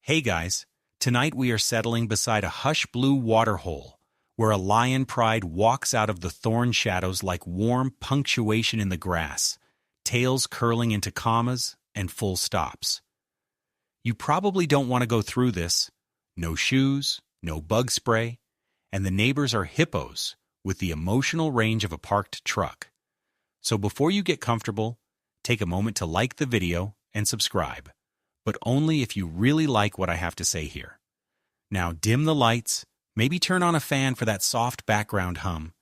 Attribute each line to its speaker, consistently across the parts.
Speaker 1: Hey guys, tonight we are settling beside a hush blue waterhole, where a lion pride walks out of the thorn shadows like warm punctuation in the grass, tails curling into commas and full stops. You probably don't want to go through this. No shoes, no bug spray, and the neighbors are hippos with the emotional range of a parked truck. So before you get comfortable, take a moment to like the video and subscribe, but only if you really like what I have to say here. Now dim the lights, maybe turn on a fan for that soft background hum,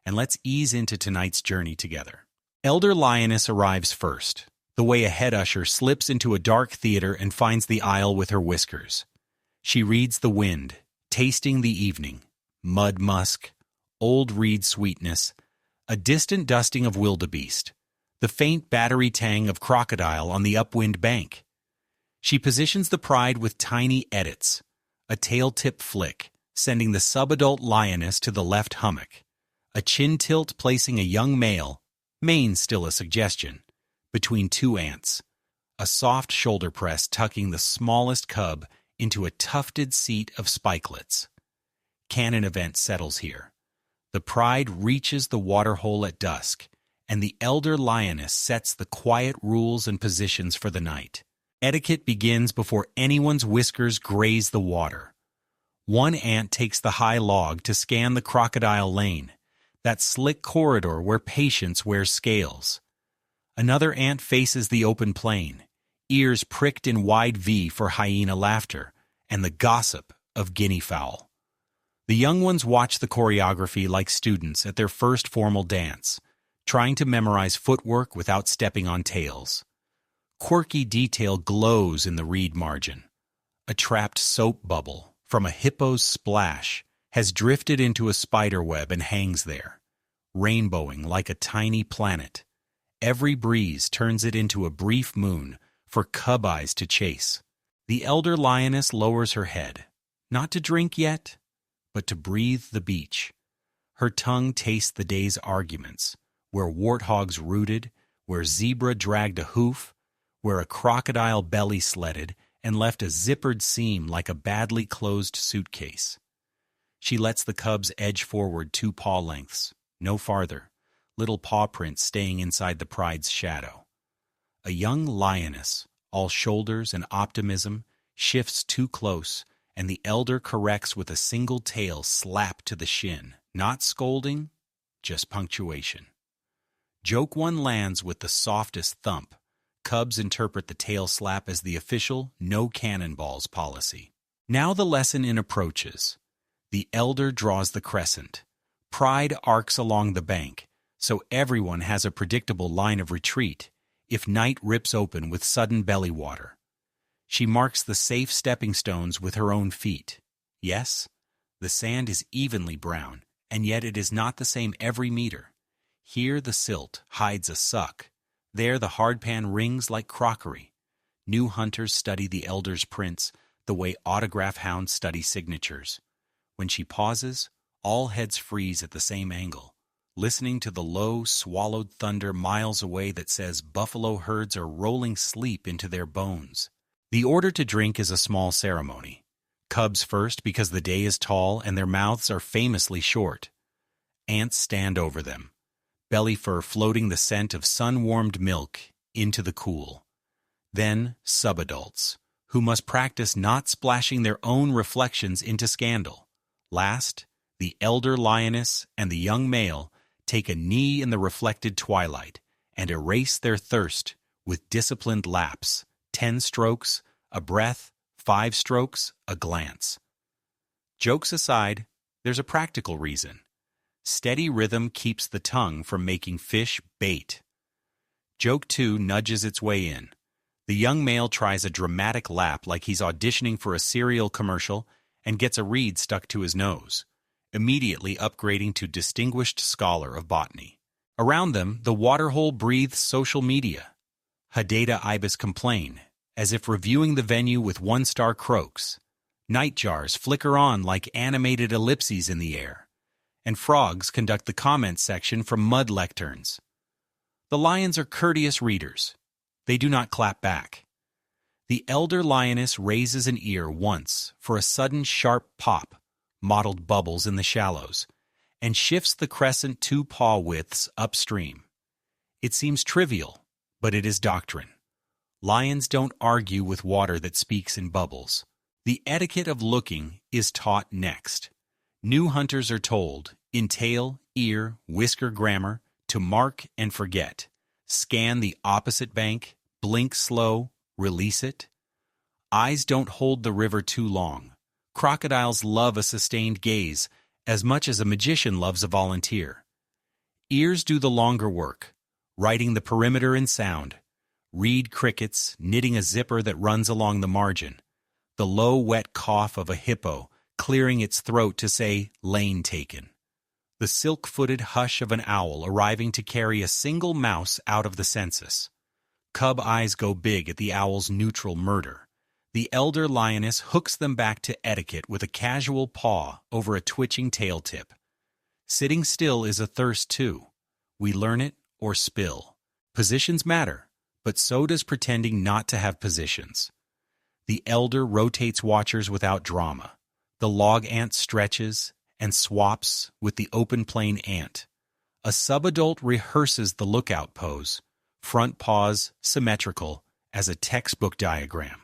Speaker 1: and let's ease into tonight's journey together. Elder Lioness arrives first, the way a head usher slips into a dark theater and finds the aisle with her whiskers. She reads the wind, tasting the evening, mud musk, old reed sweetness, a distant dusting of wildebeest, the faint battery tang of crocodile on the upwind bank. She positions the pride with tiny edits, a tail tip flick, sending the subadult lioness to the left hummock, a chin tilt placing a young male, mane still a suggestion, between two ants, a soft shoulder press tucking the smallest cub into a tufted seat of spikelets. Canon event settles here. The pride reaches the waterhole at dusk, and the elder lioness sets the quiet rules and positions for the night. Etiquette begins before anyone's whiskers graze the water. One ant takes the high log to scan the crocodile lane, that slick corridor where patience wears scales. Another ant faces the open plain, ears pricked in wide V for hyena laughter and the gossip of guinea fowl. The young ones watch the choreography like students at their first formal dance, trying to memorize footwork without stepping on tails. Quirky detail glows in the reed margin. A trapped soap bubble from a hippo's splash has drifted into a spider web and hangs there, rainbowing like a tiny planet. Every breeze turns it into a brief moon for cub eyes to chase. The elder lioness lowers her head, not to drink yet, but to breathe the beach. Her tongue tastes the day's arguments, where warthogs rooted, where zebra dragged a hoof, where a crocodile belly sledded and left a zippered seam like a badly closed suitcase. She lets the cubs edge forward 2 paw lengths, no farther, little paw prints staying inside the pride's shadow. A young lioness, all shoulders and optimism, shifts too close, and the elder corrects with a single tail slap to the shin, not scolding, just punctuation. Joke 1 lands with the softest thump. Cubs interpret the tail slap as the official no cannonballs policy. Now the lesson in approaches. The elder draws the crescent. Pride arcs along the bank, so everyone has a predictable line of retreat if night rips open with sudden belly water. She marks the safe stepping stones with her own feet. Yes, the sand is evenly brown, and yet it is not the same every meter. Here the silt hides a suck. There the hardpan rings like crockery. New hunters study the elder's prints the way autograph hounds study signatures. When she pauses, all heads freeze at the same angle, listening to the low, swallowed thunder miles away that says buffalo herds are rolling sleep into their bones. The order to drink is a small ceremony. Cubs first because the day is tall and their mouths are famously short. Ants stand over them, belly fur floating the scent of sun-warmed milk into the cool. Then subadults, who must practice not splashing their own reflections into scandal. Last, the elder lioness and the young male take a knee in the reflected twilight and erase their thirst with disciplined laps, 10 strokes, a breath, 5 strokes, a glance. Jokes aside, there's a practical reason. Steady rhythm keeps the tongue from making fish bait. Joke 2 nudges its way in. The young male tries a dramatic lap like he's auditioning for a cereal commercial and gets a reed stuck to his nose, immediately upgrading to distinguished scholar of botany. Around them, the waterhole breathes social media. Hadeda ibis complain, as if reviewing the venue with 1-star croaks. Nightjars flicker on like animated ellipses in the air, and frogs conduct the comment section from mud lecterns. The lions are courteous readers. They do not clap back. The elder lioness raises an ear once for a sudden sharp pop, mottled bubbles in the shallows, and shifts the crescent 2 paw widths upstream. It seems trivial, but it is doctrine. Lions don't argue with water that speaks in bubbles. The etiquette of looking is taught next. New hunters are told, in tail, ear, whisker grammar, to mark and forget. Scan the opposite bank, blink slow, release it. Eyes don't hold the river too long. Crocodiles love a sustained gaze as much as a magician loves a volunteer. Ears do the longer work, writing the perimeter in sound. Reed crickets, knitting a zipper that runs along the margin. The low, wet cough of a hippo, clearing its throat to say, lane taken. The silk-footed hush of an owl arriving to carry a single mouse out of the census. Cub eyes go big at the owl's neutral murder. The elder lioness hooks them back to etiquette with a casual paw over a twitching tail tip. Sitting still is a thirst too. We learn it or spill. Positions matter, but so does pretending not to have positions. The elder rotates watchers without drama. The log ant stretches and swaps with the open plain ant. A subadult rehearses the lookout pose, front paws symmetrical as a textbook diagram.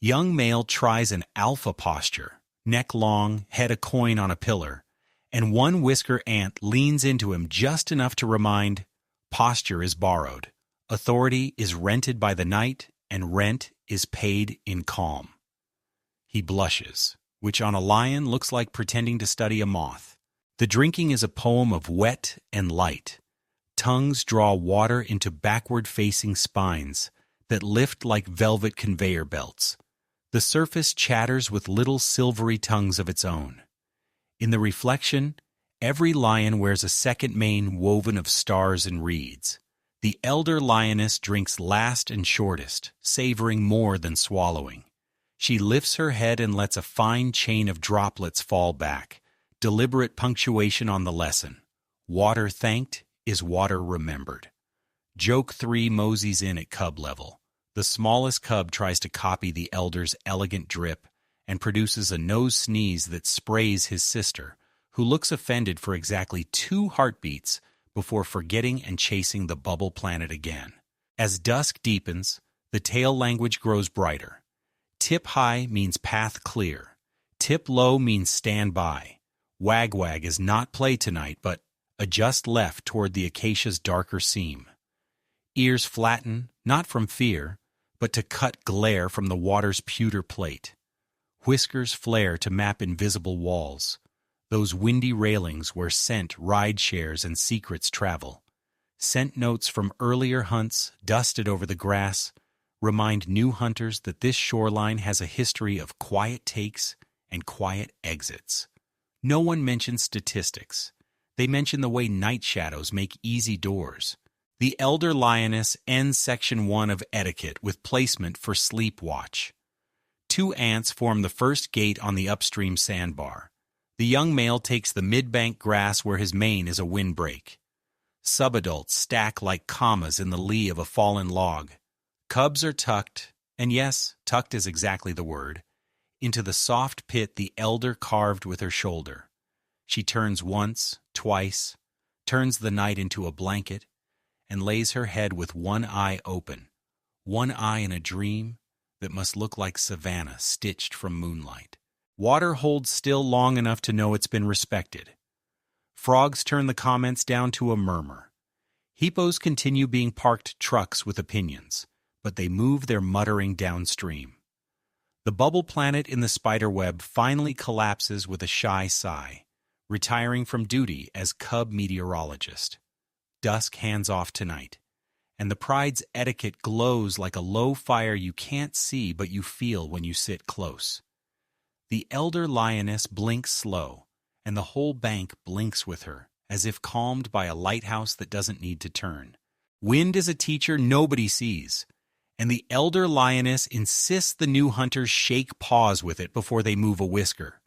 Speaker 1: Young male tries an alpha posture, neck long, head a coin on a pillar, and one whisker ant leans into him just enough to remind, posture is borrowed. Authority is rented by the night, and rent is paid in calm. He blushes, which on a lion looks like pretending to study a moth. The drinking is a poem of wet and light. Tongues draw water into backward-facing spines that lift like velvet conveyor belts. The surface chatters with little silvery tongues of its own. In the reflection, every lion wears a second mane woven of stars and reeds. The elder lioness drinks last and shortest, savoring more than swallowing. She lifts her head and lets a fine chain of droplets fall back, deliberate punctuation on the lesson. Water thanked is water remembered. Joke 3 moseys in at cub level. The smallest cub tries to copy the elder's elegant drip and produces a nose sneeze that sprays his sister, who looks offended for exactly 2 heartbeats before forgetting and chasing the bubble planet again. As dusk deepens, the tail language grows brighter. Tip high means path clear. Tip low means stand by. Wag-wag is not play tonight, but adjust left toward the acacia's darker seam. Ears flatten, not from fear, but to cut glare from the water's pewter plate. Whiskers flare to map invisible walls, those windy railings where scent, ride shares, and secrets travel. Scent notes from earlier hunts, dusted over the grass, remind new hunters that this shoreline has a history of quiet takes and quiet exits. No one mentions statistics. They mention the way night shadows make easy doors. The elder lioness ends section 1 of etiquette with placement for sleep watch. 2 ants form the first gate on the upstream sandbar. The young male takes the mid-bank grass where his mane is a windbreak. Subadults stack like commas in the lee of a fallen log. Cubs are tucked, and yes, tucked is exactly the word, into the soft pit the elder carved with her shoulder. She turns once, twice, turns the night into a blanket, and lays her head with one eye open, one eye in a dream that must look like savanna stitched from moonlight. Water holds still long enough to know it's been respected. Frogs turn the comments down to a murmur. Hippos continue being parked trucks with opinions, but they move their muttering downstream. The bubble planet in the spiderweb finally collapses with a shy sigh, retiring from duty as cub meteorologist. Dusk hands off tonight, and the pride's etiquette glows like a low fire you can't see but you feel when you sit close. The elder lioness blinks slow, and the whole bank blinks with her, as if calmed by a lighthouse that doesn't need to turn. Wind is a teacher nobody sees, and the elder lioness insists the new hunters shake paws with it before they move a whisker.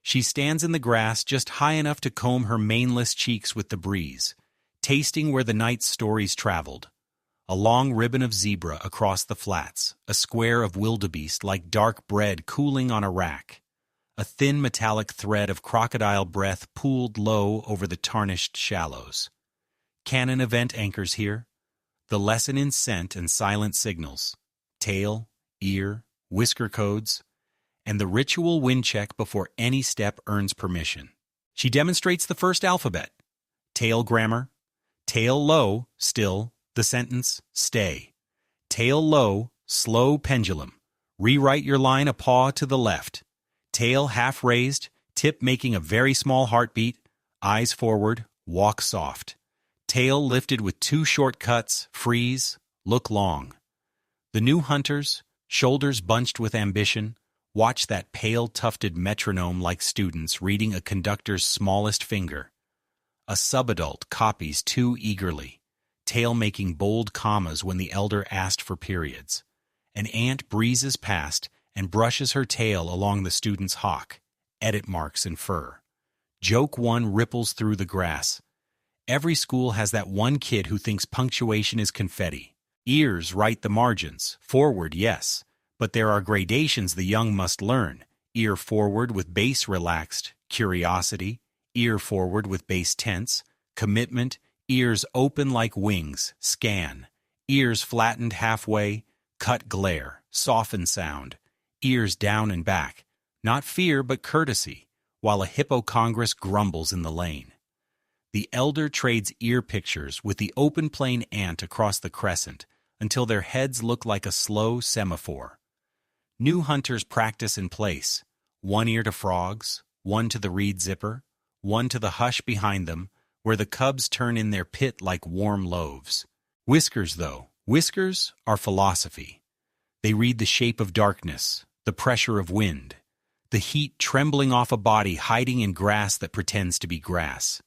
Speaker 1: She stands in the grass just high enough to comb her maneless cheeks with the breeze, tasting where the night's stories traveled. A long ribbon of zebra across the flats, a square of wildebeest like dark bread cooling on a rack. A thin metallic thread of crocodile breath pooled low over the tarnished shallows. Canon event anchors here. The lesson in scent and silent signals. Tail, ear, whisker codes, and the ritual wind check before any step earns permission. She demonstrates the first alphabet. Tail grammar. Tail low, still, the sentence, stay. Tail low, slow pendulum. Rewrite your line a paw to the left. Tail half raised, tip making a very small heartbeat, eyes forward, walk soft. Tail lifted with 2 short cuts, freeze, look long. The new hunters, shoulders bunched with ambition, watch that pale tufted metronome like students reading a conductor's smallest finger. A subadult copies too eagerly, tail making bold commas when the elder asked for periods. An ant breezes past and brushes her tail along the student's hock, edit marks in fur. Joke 1 ripples through the grass. Every school has that one kid who thinks punctuation is confetti. Ears write the margins, forward, yes, but there are gradations the young must learn. Ear forward with base relaxed, curiosity. Ear forward with base tense, commitment. Ears open like wings, scan. Ears flattened halfway, cut glare, soften sound. Ears down and back, not fear but courtesy, while a hippocongress grumbles in the lane. The elder trades ear pictures with the open plain ant across the crescent until their heads look like a slow semaphore. New hunters practice in place, 1 ear to frogs, 1 to the reed zipper, 1 to the hush behind them, where the cubs turn in their pit like warm loaves. Whiskers, though, whiskers are philosophy. They read the shape of darkness, the pressure of wind, the heat trembling off a body hiding in grass that pretends to be grass.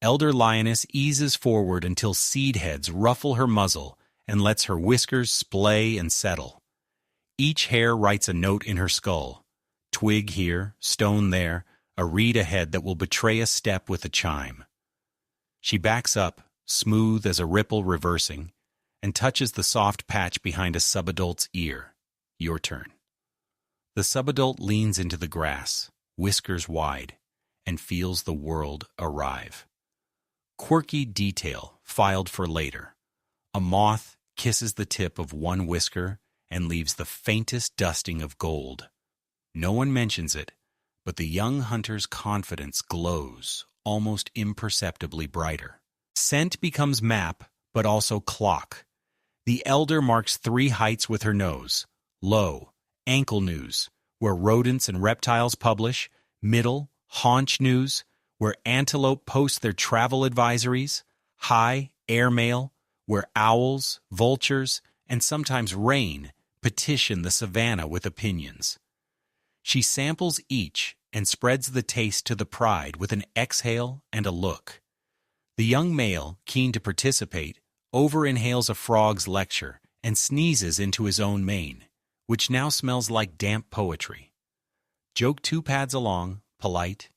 Speaker 1: Elder lioness eases forward until seed heads ruffle her muzzle and lets her whiskers splay and settle. Each hair writes a note in her skull. Twig here, stone there, a reed ahead that will betray a step with a chime. She backs up, smooth as a ripple reversing, and touches the soft patch behind a subadult's ear. Your turn. The subadult leans into the grass, whiskers wide, and feels the world arrive. Quirky detail filed for later. A moth kisses the tip of one whisker and leaves the faintest dusting of gold. No one mentions it, but the young hunter's confidence glows, almost imperceptibly brighter. Scent becomes map, but also clock. The elder marks 3 heights with her nose. Low, ankle news, where rodents and reptiles publish. Middle, haunch news, where antelope post their travel advisories. High, airmail, where owls, vultures, and sometimes rain petition the savanna with opinions. She samples each and spreads the taste to the pride with an exhale and a look. The young male, keen to participate, over-inhales a frog's lecture and sneezes into his own mane, which now smells like damp poetry. Joke 2 pads along, polite.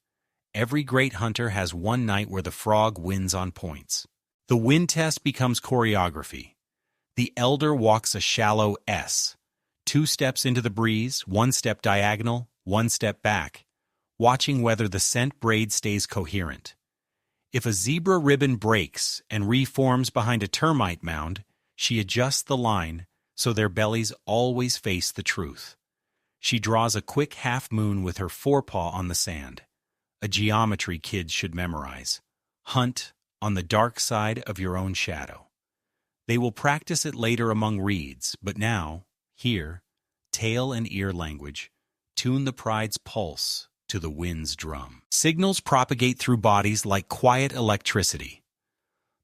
Speaker 1: Every great hunter has one night where the frog wins on points. The wind test becomes choreography. The elder walks a shallow S. 2 steps into the breeze, 1 step diagonal, 1 step back, watching whether the scent braid stays coherent. If a zebra ribbon breaks and reforms behind a termite mound, she adjusts the line so their bellies always face the truth. She draws a quick half-moon with her forepaw on the sand. A geometry kids should memorize. Hunt on the dark side of your own shadow. They will practice it later among reeds, but now, here, tail and ear language, tune the pride's pulse to the wind's drum. Signals propagate through bodies like quiet electricity.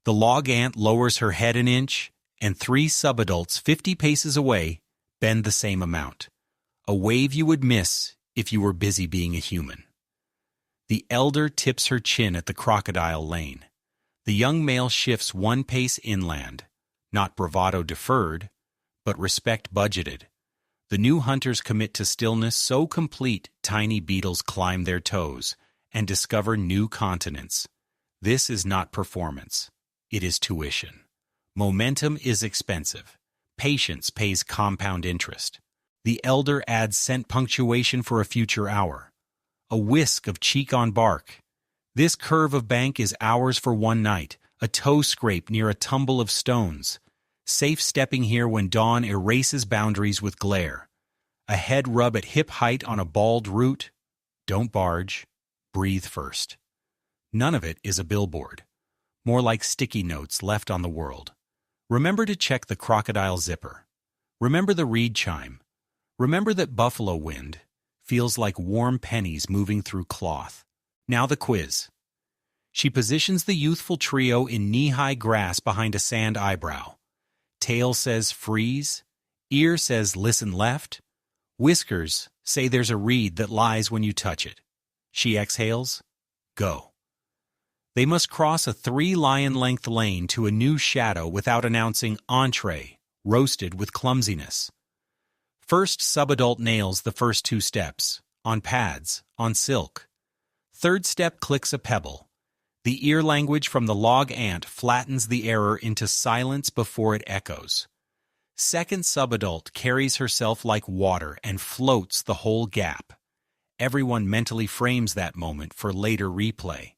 Speaker 1: The log ant lowers her head an inch, and 3 subadults 50 paces away bend the same amount. A wave you would miss if you were busy being a human. The elder tips her chin at the crocodile lane. The young male shifts 1 pace inland, not bravado deferred, but respect budgeted. The new hunters commit to stillness so complete tiny beetles climb their toes and discover new continents. This is not performance. It is tuition. Momentum is expensive. Patience pays compound interest. The elder adds scent punctuation for a future hour. A whisk of cheek on bark. This curve of bank is ours for one night, a toe scrape near a tumble of stones. Safe stepping here when dawn erases boundaries with glare. A head rub at hip height on a bald root. Don't barge. Breathe first. None of it is a billboard. More like sticky notes left on the world. Remember to check the crocodile zipper. Remember the reed chime. Remember that buffalo wind feels like warm pennies moving through cloth. Now the quiz. She positions the youthful trio in knee-high grass behind a sand eyebrow. Tail says freeze. Ear says listen left. Whiskers say there's a reed that lies when you touch it. She exhales. Go. They must cross a 3-lion-length lane to a new shadow without announcing entree, roasted with clumsiness. First subadult nails the first 2 steps, on pads, on silk. Third step clicks a pebble. The ear language from the log ant flattens the error into silence before it echoes. Second subadult carries herself like water and floats the whole gap. Everyone mentally frames that moment for later replay.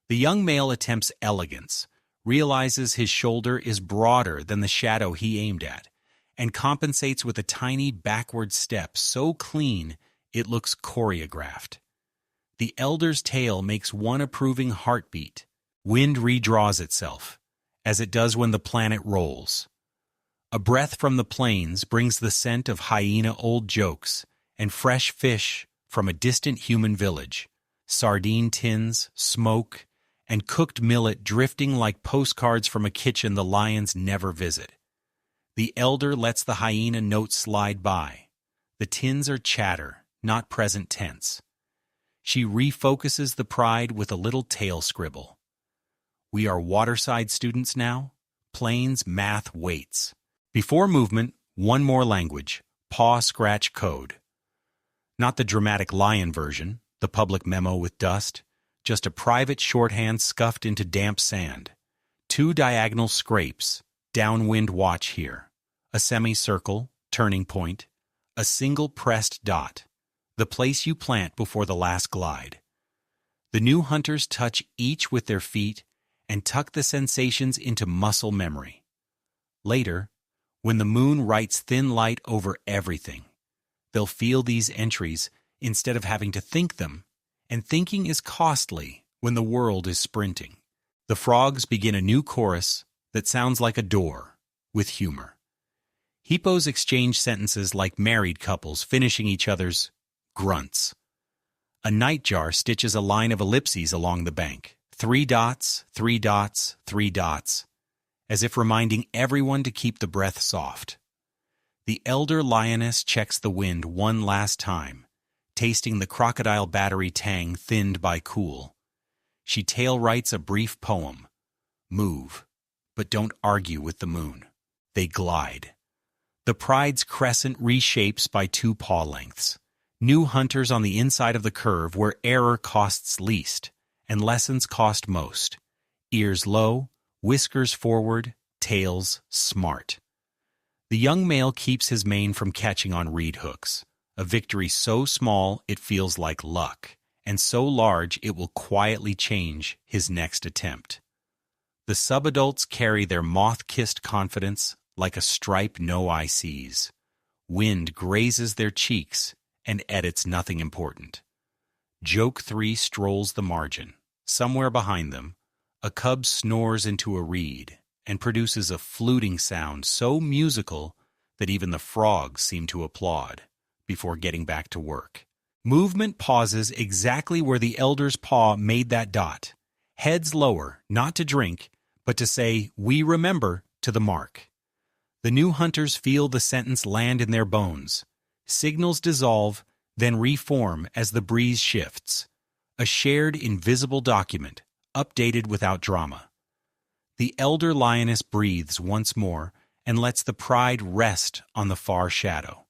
Speaker 1: The young male attempts elegance, realizes his shoulder is broader than the shadow he aimed at, and compensates with a tiny backward step so clean it looks choreographed. The elder's tail makes one approving heartbeat. Wind redraws itself, as it does when the planet rolls. A breath from the plains brings the scent of hyena old jokes and fresh fish from a distant human village, sardine tins, smoke, and cooked millet drifting like postcards from a kitchen the lions never visit. The elder lets the hyena note slide by. The tins are chatter, not present tense. She refocuses the pride with a little tail scribble. We are waterside students now. Plains math waits. Before movement, one more language, paw scratch code. Not the dramatic lion version, the public memo with dust, just a private shorthand scuffed into damp sand. 2 diagonal scrapes, downwind watch here. A semicircle, turning point. A single pressed dot, the place you plant before the last glide. The new hunters touch each with their feet and tuck the sensations into muscle memory. Later, when the moon writes thin light over everything, they'll feel these entries instead of having to think them, and thinking is costly when the world is sprinting. The frogs begin a new chorus that sounds like a door, with humor. Hippos exchange sentences like married couples finishing each other's grunts. A nightjar stitches a line of ellipses along the bank. 3 dots, 3 dots, 3 dots, as if reminding everyone to keep the breath soft. The elder lioness checks the wind one last time, tasting the crocodile battery tang thinned by cool. She tail writes a brief poem. Move, but don't argue with the moon. They glide. The pride's crescent reshapes by 2 paw lengths. New hunters on the inside of the curve where error costs least and lessons cost most. Ears low, whiskers forward, tails smart. The young male keeps his mane from catching on reed hooks, a victory so small it feels like luck, and so large it will quietly change his next attempt. The subadults carry their moth-kissed confidence like a stripe no eye sees. Wind grazes their cheeks and edits nothing important. Joke 3 strolls the margin. Somewhere behind them, a cub snores into a reed and produces a fluting sound so musical that even the frogs seem to applaud before getting back to work. Movement pauses exactly where the elder's paw made that dot. Heads lower, not to drink, but to say, "We remember," to the mark. The new hunters feel the sentence land in their bones. Signals dissolve, then reform as the breeze shifts. A shared invisible document, updated without drama. The elder lioness breathes once more and lets the pride rest on the far shadow.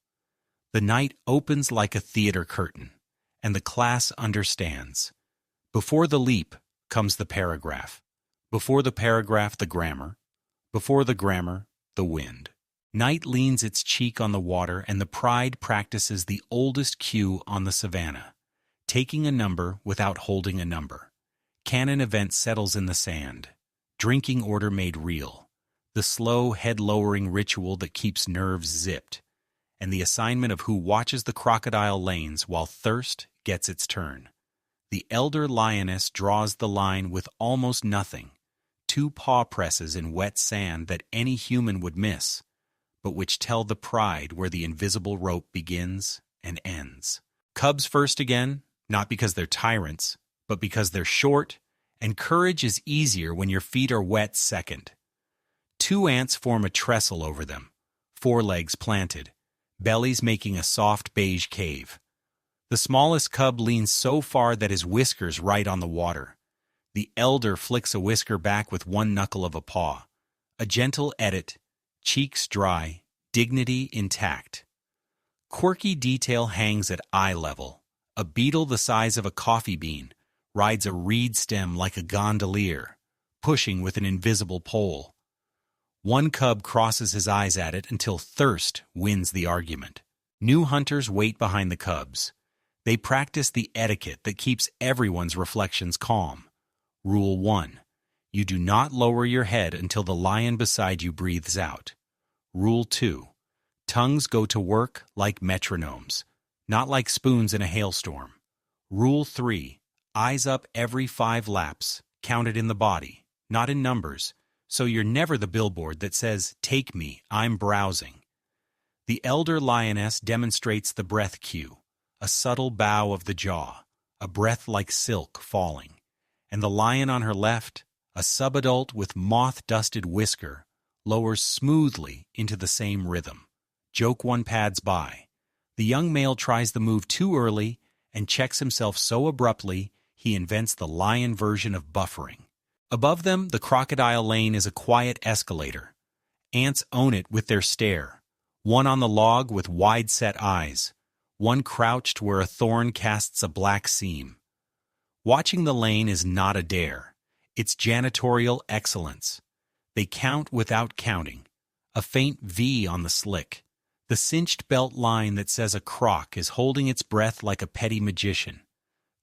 Speaker 1: The night opens like a theater curtain, and the class understands. Before the leap comes the paragraph. Before the paragraph, the grammar. Before the grammar, the wind. Night leans its cheek on the water, and the pride practices the oldest cue on the savanna, taking a number without holding a number. Canon event settles in the sand. Drinking order made real. The slow, head-lowering ritual that keeps nerves zipped. And the assignment of who watches the crocodile lanes while thirst gets its turn. The elder lioness draws the line with almost nothing. 2 paw presses in wet sand that any human would miss, but which tell the pride where the invisible rope begins and ends. Cubs first again, not because they're tyrants, but because they're short, and courage is easier when your feet are wet second. 2 ants form a trestle over them, forelegs planted, bellies making a soft beige cave. The smallest cub leans so far that his whiskers right on the water. The elder flicks a whisker back with 1 knuckle of a paw. A gentle edit, cheeks dry, dignity intact. Quirky detail hangs at eye level. A beetle the size of a coffee bean rides a reed stem like a gondolier, pushing with an invisible pole. 1 cub crosses his eyes at it until thirst wins the argument. New hunters wait behind the cubs. They practice the etiquette that keeps everyone's reflections calm. Rule 1. You do not lower your head until the lion beside you breathes out. Rule 2. Tongues go to work like metronomes, not like spoons in a hailstorm. Rule 3. Eyes up every 5 laps, counted in the body, not in numbers, so you're never the billboard that says, "Take me, I'm browsing." The elder lioness demonstrates the breath cue, a subtle bow of the jaw, a breath like silk falling. And the lion on her left, a subadult with moth-dusted whisker, lowers smoothly into the same rhythm. Joke 1 pads by. The young male tries the move too early and checks himself so abruptly he invents the lion version of buffering. Above them, the crocodile lane is a quiet escalator. Ants own it with their stare. 1 on the log with wide-set eyes. 1 crouched where a thorn casts a black seam. Watching the lane is not a dare. It's janitorial excellence. They count without counting. A faint V on the slick. The cinched belt line that says a croc is holding its breath like a petty magician.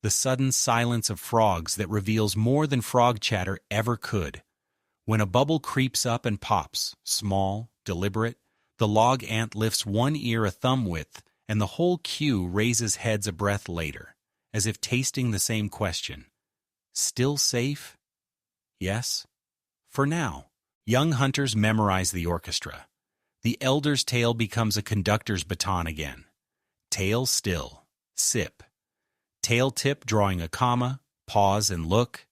Speaker 1: The sudden silence of frogs that reveals more than frog chatter ever could. When a bubble creeps up and pops, small, deliberate, the log ant lifts 1 ear a thumb width, and the whole queue raises heads a breath later, as if tasting the same question. Still safe? Yes. For now. Young hunters memorize the orchestra. The elder's tail becomes a conductor's baton again. Tail still. Sip. Tail tip drawing a comma, pause and look.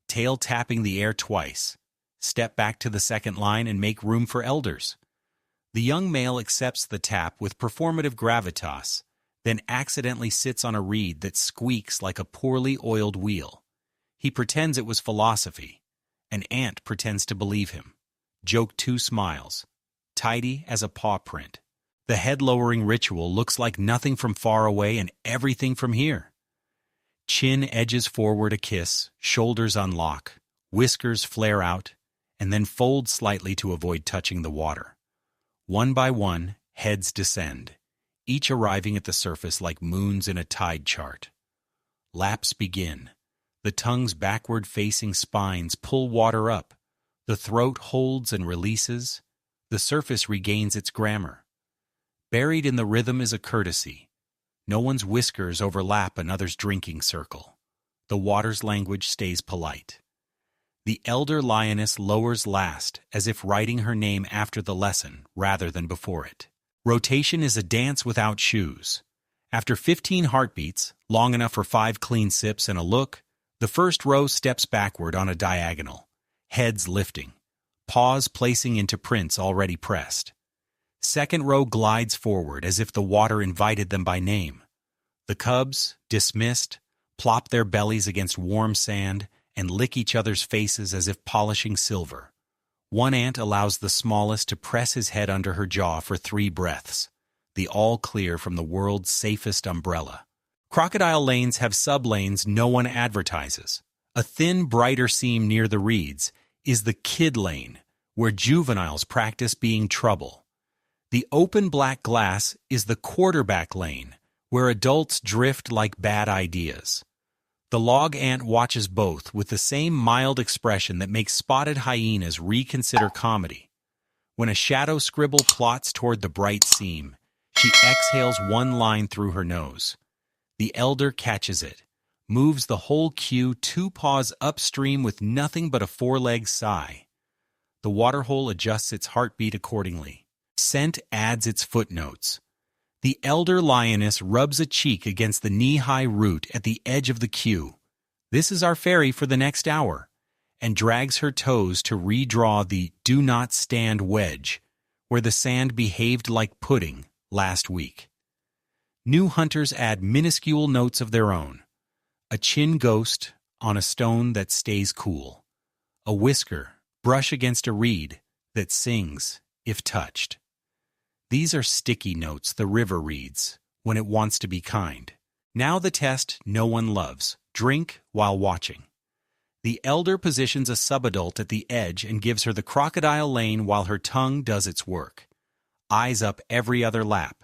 Speaker 1: Tail tapping the air twice. Step back to the second line and make room for elders. The young male accepts the tap with performative gravitas, then accidentally sits on a reed that squeaks like a poorly oiled wheel. He pretends it was philosophy. An ant pretends to believe him. Joke 2 smiles. Tidy as a paw print. The head-lowering ritual looks like nothing from far away and everything from here. Chin edges forward a kiss, shoulders unlock, whiskers flare out, and then fold slightly to avoid touching the water. 1 by 1, heads descend, each arriving at the surface like moons in a tide chart. Laps begin. The tongue's backward-facing spines pull water up. The throat holds and releases. The surface regains its grammar. Buried in the rhythm is a courtesy. No one's whiskers overlap another's drinking circle. The water's language stays polite. The elder lioness lowers last, as if writing her name after the lesson rather than before it. Rotation is a dance without shoes. After 15 heartbeats, long enough for 5 clean sips and a look, the first row steps backward on a diagonal, heads lifting, paws placing into prints already pressed. Second row glides forward as if the water invited them by name. The cubs, dismissed, plop their bellies against warm sand and lick each other's faces as if polishing silver. 1 ant allows the smallest to press his head under her jaw for 3 breaths, the all clear from the world's safest umbrella. Crocodile lanes have sub-lanes no one advertises. A thin, brighter seam near the reeds is the kid lane, where juveniles practice being trouble. The open black glass is the quarterback lane, where adults drift like bad ideas. The log ant watches both with the same mild expression that makes spotted hyenas reconsider comedy. When a shadow scribble plots toward the bright seam, she exhales one line through her nose. The elder catches it, moves the whole queue 2 paws upstream with nothing but a 4-leg sigh. The waterhole adjusts its heartbeat accordingly. Scent adds its footnotes. The elder lioness rubs a cheek against the knee-high root at the edge of the queue. This is our ferry for the next hour, and drags her toes to redraw the do not stand wedge, where the sand behaved like pudding last week. New hunters add minuscule notes of their own. A chin ghost on a stone that stays cool. A whisker brush against a reed that sings if touched. These are sticky notes the river reads when it wants to be kind. Now the test no one loves. Drink while watching. The elder positions a subadult at the edge and gives her the crocodile lane while her tongue does its work. Eyes up every other lap.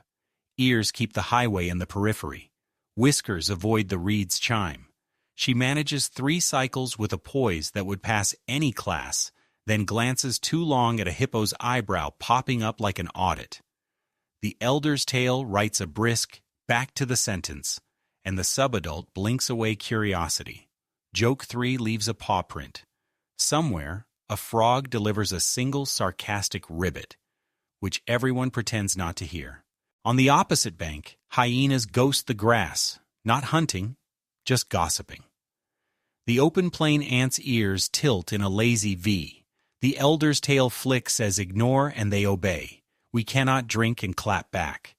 Speaker 1: Ears keep the highway in the periphery. Whiskers avoid the reed's chime. She manages 3 cycles with a poise that would pass any class, then glances too long at a hippo's eyebrow popping up like an audit. The elder's tail writes a brisk, back to the sentence, and the subadult blinks away curiosity. Joke 3 leaves a paw print. Somewhere, a frog delivers a single sarcastic ribbit, which everyone pretends not to hear. On the opposite bank, hyenas ghost the grass, not hunting, just gossiping. The open plain ant's ears tilt in a lazy V. The elder's tail flicks as ignore and they obey. We cannot drink and clap back.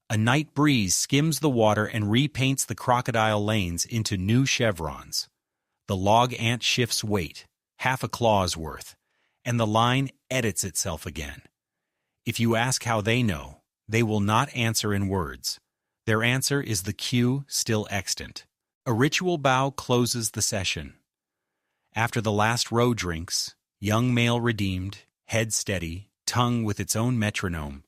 Speaker 1: A night breeze skims the water and repaints the crocodile lanes into new chevrons. The log ant shifts weight, half a claw's worth, and the line edits itself again. If you ask how they know, they will not answer in words. Their answer is the queue still extant. A ritual bow closes the session. After the last row drinks, young male redeemed, head steady, tongue with its own metronome,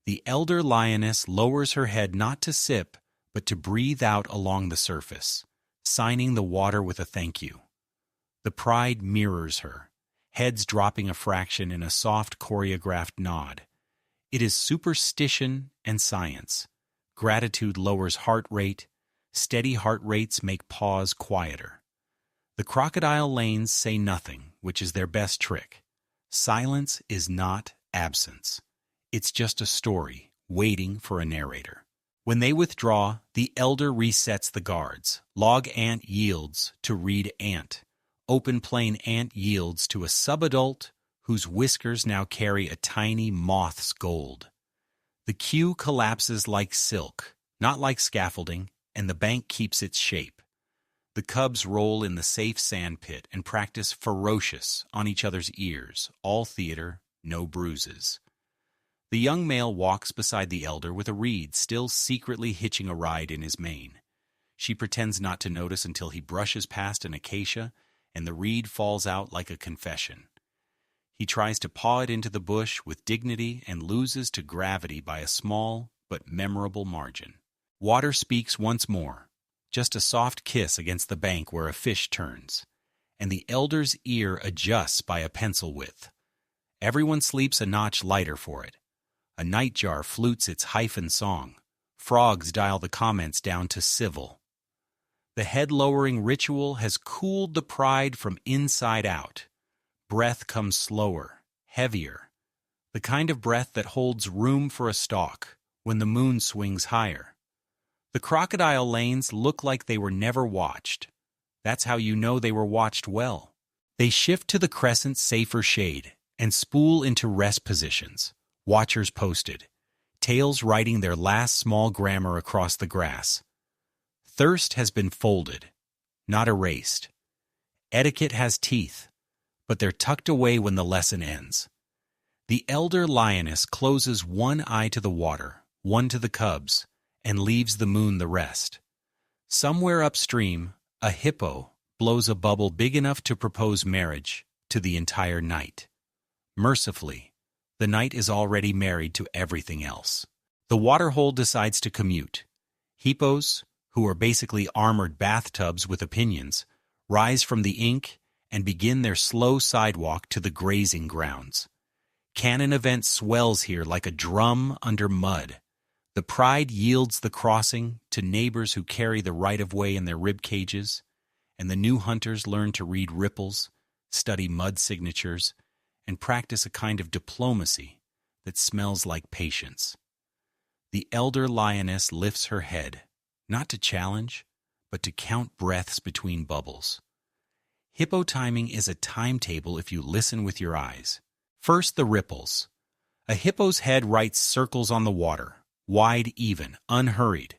Speaker 1: the elder lioness lowers her head not to sip, but to breathe out along the surface, signing the water with a thank you. The pride mirrors her, heads dropping a fraction in a soft choreographed nod. It is superstition and science. Gratitude lowers heart rate. Steady heart rates make pause quieter. The crocodile lanes say nothing, which is their best trick. Silence is not absence. It's just a story, waiting for a narrator. When they withdraw, the elder resets the guards. Log ant yields to reed ant. Open plain ant yields to a subadult whose whiskers now carry a tiny moth's gold. The queue collapses like silk, not like scaffolding, and the bank keeps its shape. The cubs roll in the safe sandpit and practice ferocious on each other's ears, all theater, no bruises. The young male walks beside the elder with a reed still secretly hitching a ride in his mane. She pretends not to notice until he brushes past an acacia and the reed falls out like a confession. He tries to paw it into the bush with dignity and loses to gravity by a small but memorable margin. Water speaks once more, just a soft kiss against the bank where a fish turns, and the elder's ear adjusts by a pencil width. Everyone sleeps a notch lighter for it. A nightjar flutes its hyphen song. Frogs dial the comments down to civil. The head-lowering ritual has cooled the pride from inside out. Breath comes slower, heavier, the kind of breath that holds room for a stalk when the moon swings higher. The crocodile lanes look like they were never watched. That's how you know they were watched well. They shift to the crescent's safer shade and spool into rest positions, watchers posted, tails writing their last small grammar across the grass. Thirst has been folded, not erased. Etiquette has teeth, but they're tucked away when the lesson ends. The elder lioness closes one eye to the water, one to the cubs, and leaves the moon the rest. Somewhere upstream, a hippo blows a bubble big enough to propose marriage to the entire night. Mercifully, the night is already married to everything else. The Waterhole decides to commute. Hippos, who are basically armored bathtubs with opinions, rise from the ink and begin their slow sidewalk to the grazing grounds. Canon event swells here like a drum under mud. The pride yields the crossing to neighbors who carry the right-of-way in their rib cages, and the new hunters learn to read ripples, study mud signatures, and practice a kind of diplomacy that smells like patience. The elder lioness lifts her head, not to challenge, but to count breaths between bubbles. Hippo timing is a timetable if you listen with your eyes. First, the ripples. A hippo's head writes circles on the water, wide, even, unhurried.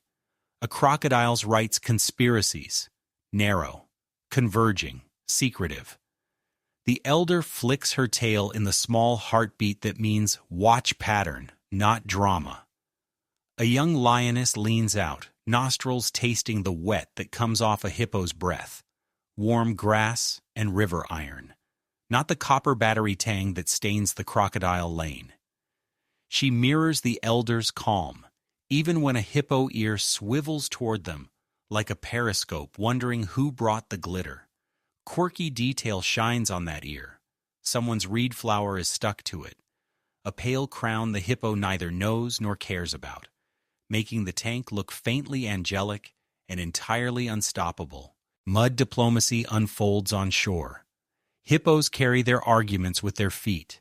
Speaker 1: A crocodile's writes conspiracies, narrow, converging, secretive. The elder flicks her tail in the small heartbeat that means watch pattern, not drama. A young lioness leans out, nostrils tasting the wet that comes off a hippo's breath, warm grass and river iron, not the copper battery tang that stains the crocodile lane. She mirrors the elder's calm, even when a hippo ear swivels toward them like a periscope wondering who brought the glitter. Quirky detail shines on that ear. Someone's reed flower is stuck to it, a pale crown the hippo neither knows nor cares about, making the tank look faintly angelic and entirely unstoppable. Mud diplomacy unfolds on shore. Hippos carry their arguments with their feet,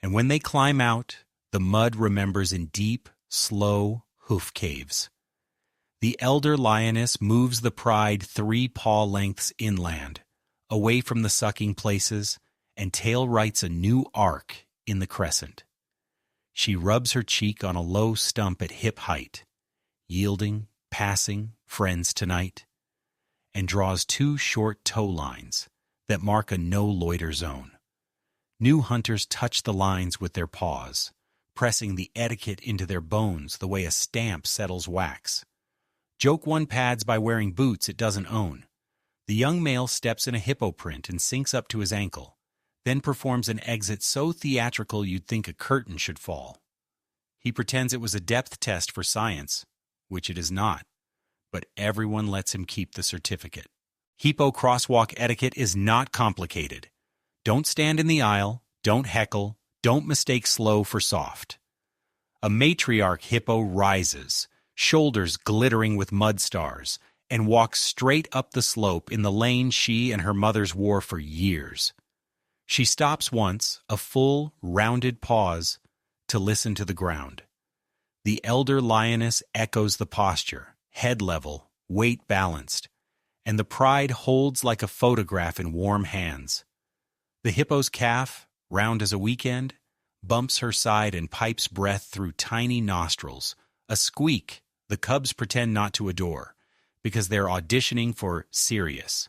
Speaker 1: and when they climb out, the mud remembers in deep, slow hoof caves. The elder lioness moves the pride 3 paw lengths inland, away from the sucking places, and tail writes a new arc in the crescent. She rubs her cheek on a low stump at hip height, yielding, passing, friends tonight, and draws 2 short toe lines that mark a no-loiter zone. New hunters touch the lines with their paws, pressing the etiquette into their bones the way a stamp settles wax. Joke one pads by wearing boots it doesn't own. The young male steps in a hippo print and sinks up to his ankle, then performs an exit so theatrical you'd think a curtain should fall. He pretends it was a depth test for science, which it is not, but everyone lets him keep the certificate. Hippo crosswalk etiquette is not complicated. Don't stand in the aisle, don't heckle, don't mistake slow for soft. A matriarch hippo rises, shoulders glittering with mud stars, and walks straight up the slope in the lane she and her mothers wore for years. She stops once, a full, rounded pause, to listen to the ground. The elder lioness echoes the posture, head level, weight balanced, and the pride holds like a photograph in warm hands. The hippo's calf, round as a weekend, bumps her side and pipes breath through tiny nostrils, a squeak the cubs pretend not to adore, because they're auditioning for serious.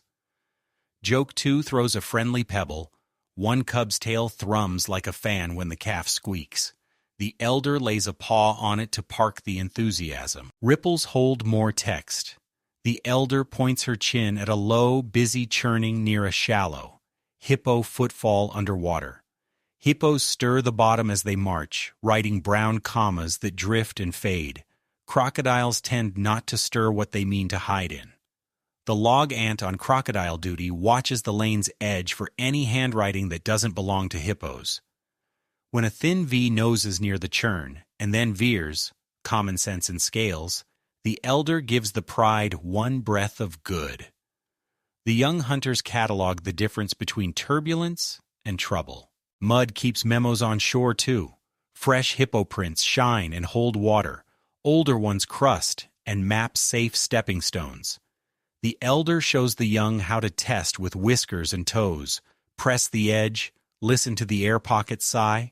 Speaker 1: Joke 2 throws a friendly pebble. One cub's tail thrums like a fan when the calf squeaks. The elder lays a paw on it to park the enthusiasm. Ripples hold more text. The elder points her chin at a low, busy churning near a shallow, hippo footfall underwater. Hippos stir the bottom as they march, writing brown commas that drift and fade. Crocodiles tend not to stir what they mean to hide in. The log ant on crocodile duty watches the lane's edge for any handwriting that doesn't belong to hippos. When a thin V noses near the churn and then veers, common sense and scales, the elder gives the pride one breath of good. The young hunters catalog the difference between turbulence and trouble. Mud keeps memos on shore too. Fresh hippo prints shine and hold water. Older ones crust and map safe stepping stones. The elder shows the young how to test with whiskers and toes, press the edge, listen to the air pocket sigh,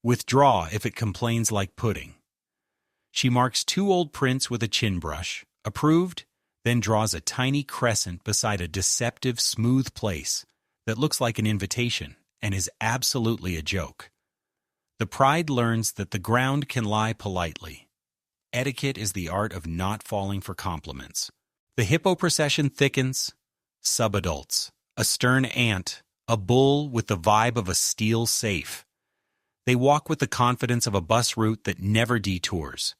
Speaker 1: withdraw if it complains like pudding. She marks 2 old prints with a chin brush, approved, then draws a tiny crescent beside a deceptive smooth place that looks like an invitation and is absolutely a joke. The pride learns that the ground can lie politely. Etiquette is the art of not falling for compliments. The hippo procession thickens. Subadults, a stern ant, a bull with the vibe of a steel safe. They walk with the confidence of a bus route that never detours.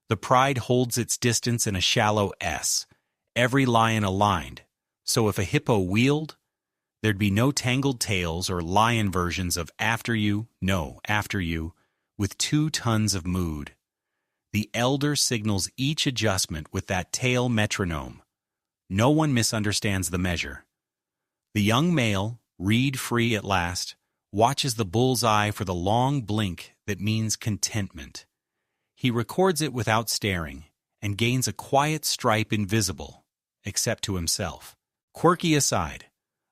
Speaker 1: The pride holds its distance in a shallow S, every lion aligned, so if a hippo wheeled, there'd be no tangled tails or lion versions of after you, no, after you, with 2 tons of mood. The elder signals each adjustment with that tail metronome. No one misunderstands the measure. The young male, reed-free at last, watches the bull's eye for the long blink that means contentment. He records it without staring and gains a quiet stripe invisible, except to himself. Quirky aside,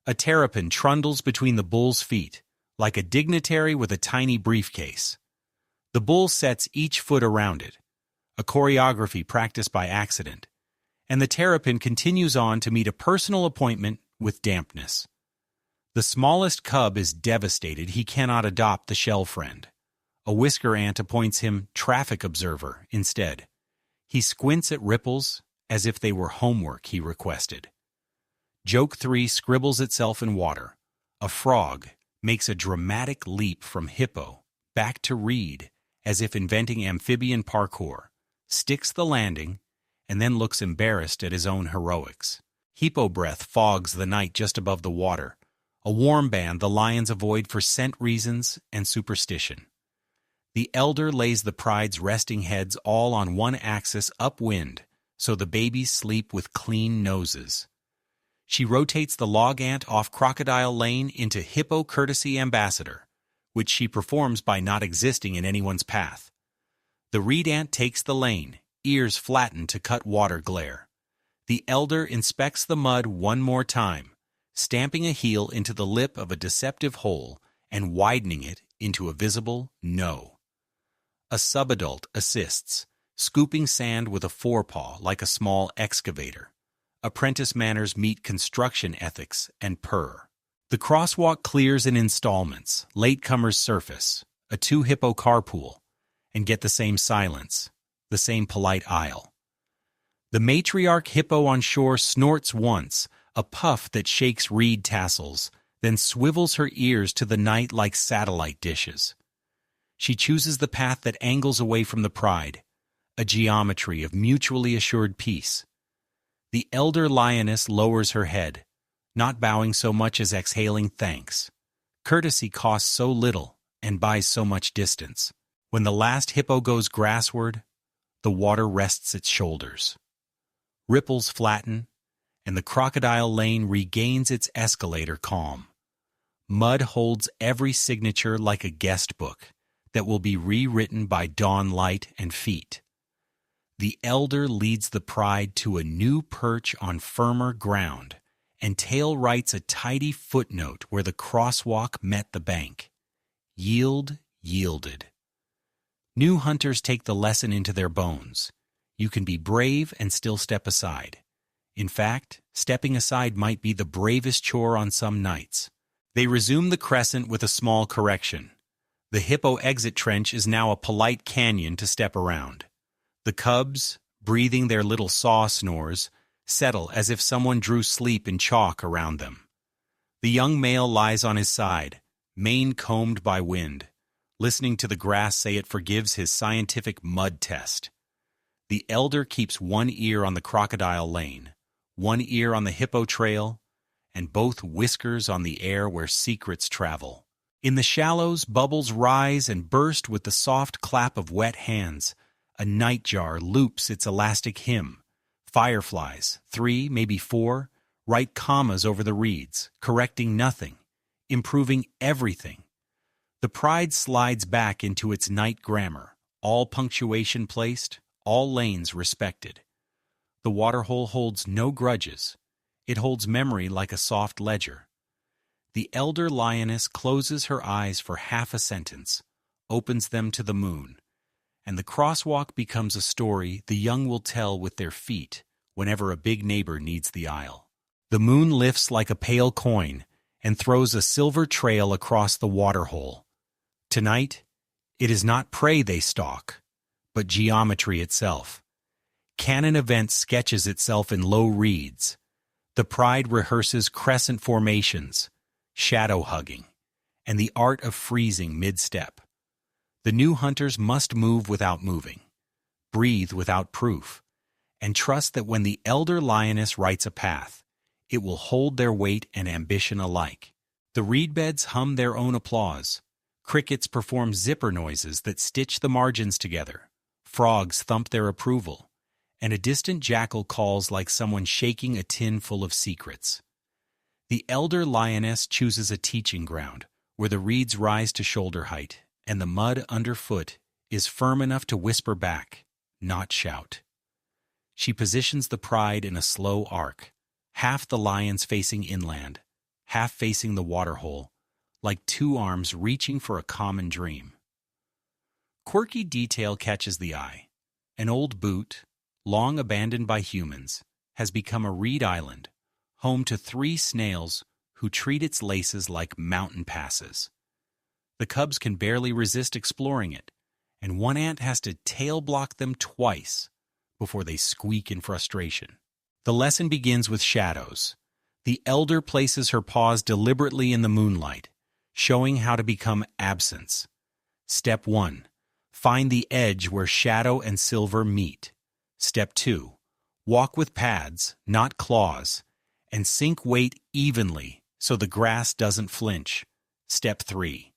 Speaker 1: a terrapin trundles between the bull's feet, like a dignitary with a tiny briefcase. The bull sets each foot around it, a choreography practiced by accident, and the terrapin continues on to meet a personal appointment with dampness. The smallest cub is devastated he cannot adopt the shell friend. A whisker ant appoints him traffic observer instead. He squints at ripples as if they were homework he requested. Joke 3 scribbles itself in water. A frog makes a dramatic leap from hippo back to reed as if inventing amphibian parkour, sticks the landing, and then looks embarrassed at his own heroics. Hippo breath fogs the night just above the water, a warm band the lions avoid for scent reasons and superstition. The elder lays the pride's resting heads all on one axis upwind, so the babies sleep with clean noses. She rotates the log ant off Crocodile Lane into Hippo Courtesy Ambassador, which she performs by not existing in anyone's path. The reed ant takes the lane, ears flattened to cut water glare. The elder inspects the mud one more time, stamping a heel into the lip of a deceptive hole and widening it into a visible no. A subadult assists, scooping sand with a forepaw like a small excavator. Apprentice manners meet construction ethics and purr. The crosswalk clears in installments, latecomers surface, a 2-hippo carpool, and get the same silence, the same polite aisle. The matriarch hippo on shore snorts once, a puff that shakes reed tassels, then swivels her ears to the night like satellite dishes. She chooses the path that angles away from the pride, a geometry of mutually assured peace. The elder lioness lowers her head, not bowing so much as exhaling thanks. Courtesy costs so little and buys so much distance. When the last hippo goes grassward, the water rests its shoulders. Ripples flatten, and the Crocodile Lane regains its escalator calm. Mud holds every signature like a guest book that will be rewritten by dawn light and feet. The elder leads the pride to a new perch on firmer ground, and tail writes a tidy footnote where the crosswalk met the bank. Yield yielded. New hunters take the lesson into their bones. You can be brave and still step aside. In fact, stepping aside might be the bravest chore on some nights. They resume the crescent with a small correction. The hippo exit trench is now a polite canyon to step around. The cubs, breathing their little saw snores, settle as if someone drew sleep in chalk around them. The young male lies on his side, mane combed by wind, listening to the grass say it forgives his scientific mud test. The elder keeps one ear on the Crocodile Lane, one ear on the hippo trail, and both whiskers on the air where secrets travel. In the shallows, bubbles rise and burst with the soft clap of wet hands. A nightjar loops its elastic hymn. Fireflies, 3, maybe 4, write commas over the reeds, correcting nothing, improving everything. The pride slides back into its night grammar, all punctuation placed, all lanes respected. The Waterhole holds no grudges. It holds memory like a soft ledger. The elder lioness closes her eyes for half a sentence, opens them to the moon, and the crosswalk becomes a story the young will tell with their feet whenever a big neighbor needs the aisle. The moon lifts like a pale coin and throws a silver trail across the Waterhole. Tonight, it is not prey they stalk, but geometry itself. Canon event sketches itself in low reeds. The pride rehearses crescent formations, shadow hugging, and the art of freezing mid-step. The new hunters must move without moving, breathe without proof, and trust that when the elder lioness writes a path, it will hold their weight and ambition alike. The reed beds hum their own applause. Crickets perform zipper noises that stitch the margins together. Frogs thump their approval, and a distant jackal calls like someone shaking a tin full of secrets. The elder lioness chooses a teaching ground, where the reeds rise to shoulder height, and the mud underfoot is firm enough to whisper back, not shout. She positions the pride in a slow arc, half the lions facing inland, half facing the waterhole, like two arms reaching for a common dream. Quirky detail catches the eye. An old boot, long abandoned by humans, has become a reed island, home to 3 snails who treat its laces like mountain passes. The cubs can barely resist exploring it, and one ant has to tail block them twice before they squeak in frustration. The lesson begins with shadows. The elder places her paws deliberately in the moonlight, showing how to become absence. Step 1. Find the edge where shadow and silver meet. Step 2. Walk with pads, not claws, and sink weight evenly so the grass doesn't flinch. Step 3.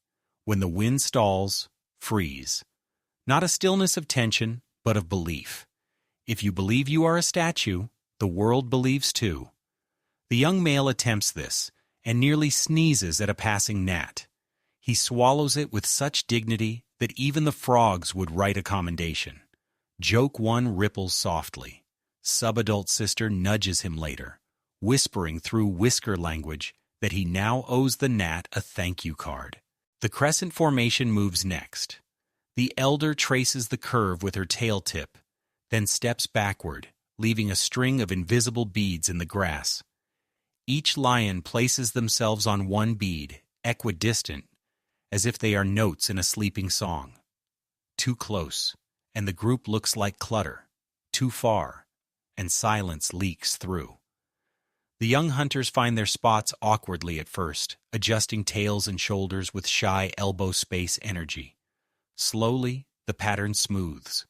Speaker 1: When the wind stalls, freeze. Not a stillness of tension, but of belief. If you believe you are a statue, the world believes too. The young male attempts this, and nearly sneezes at a passing gnat. He swallows it with such dignity that even the frogs would write a commendation. Joke 1 ripples softly. Subadult sister nudges him later, whispering through whisker language that he now owes the gnat a thank you card. The crescent formation moves next. The elder traces the curve with her tail tip, then steps backward, leaving a string of invisible beads in the grass. Each lion places themselves on one bead, equidistant, as if they are notes in a sleeping song. Too close, and the group looks like clutter. Too far, and silence leaks through. The young hunters find their spots awkwardly at first, adjusting tails and shoulders with shy elbow space energy. Slowly, the pattern smooths.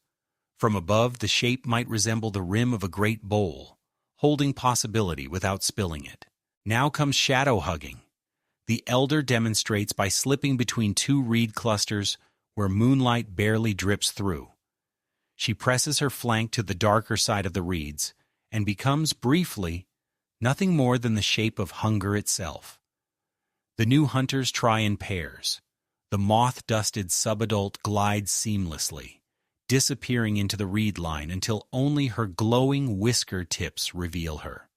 Speaker 1: From above, the shape might resemble the rim of a great bowl, holding possibility without spilling it. Now comes shadow hugging. The elder demonstrates by slipping between 2 reed clusters where moonlight barely drips through. She presses her flank to the darker side of the reeds and becomes, briefly, nothing more than the shape of hunger itself. The new hunters try in pairs. The moth-dusted subadult glides seamlessly, disappearing into the reed line until only her glowing whisker tips reveal her.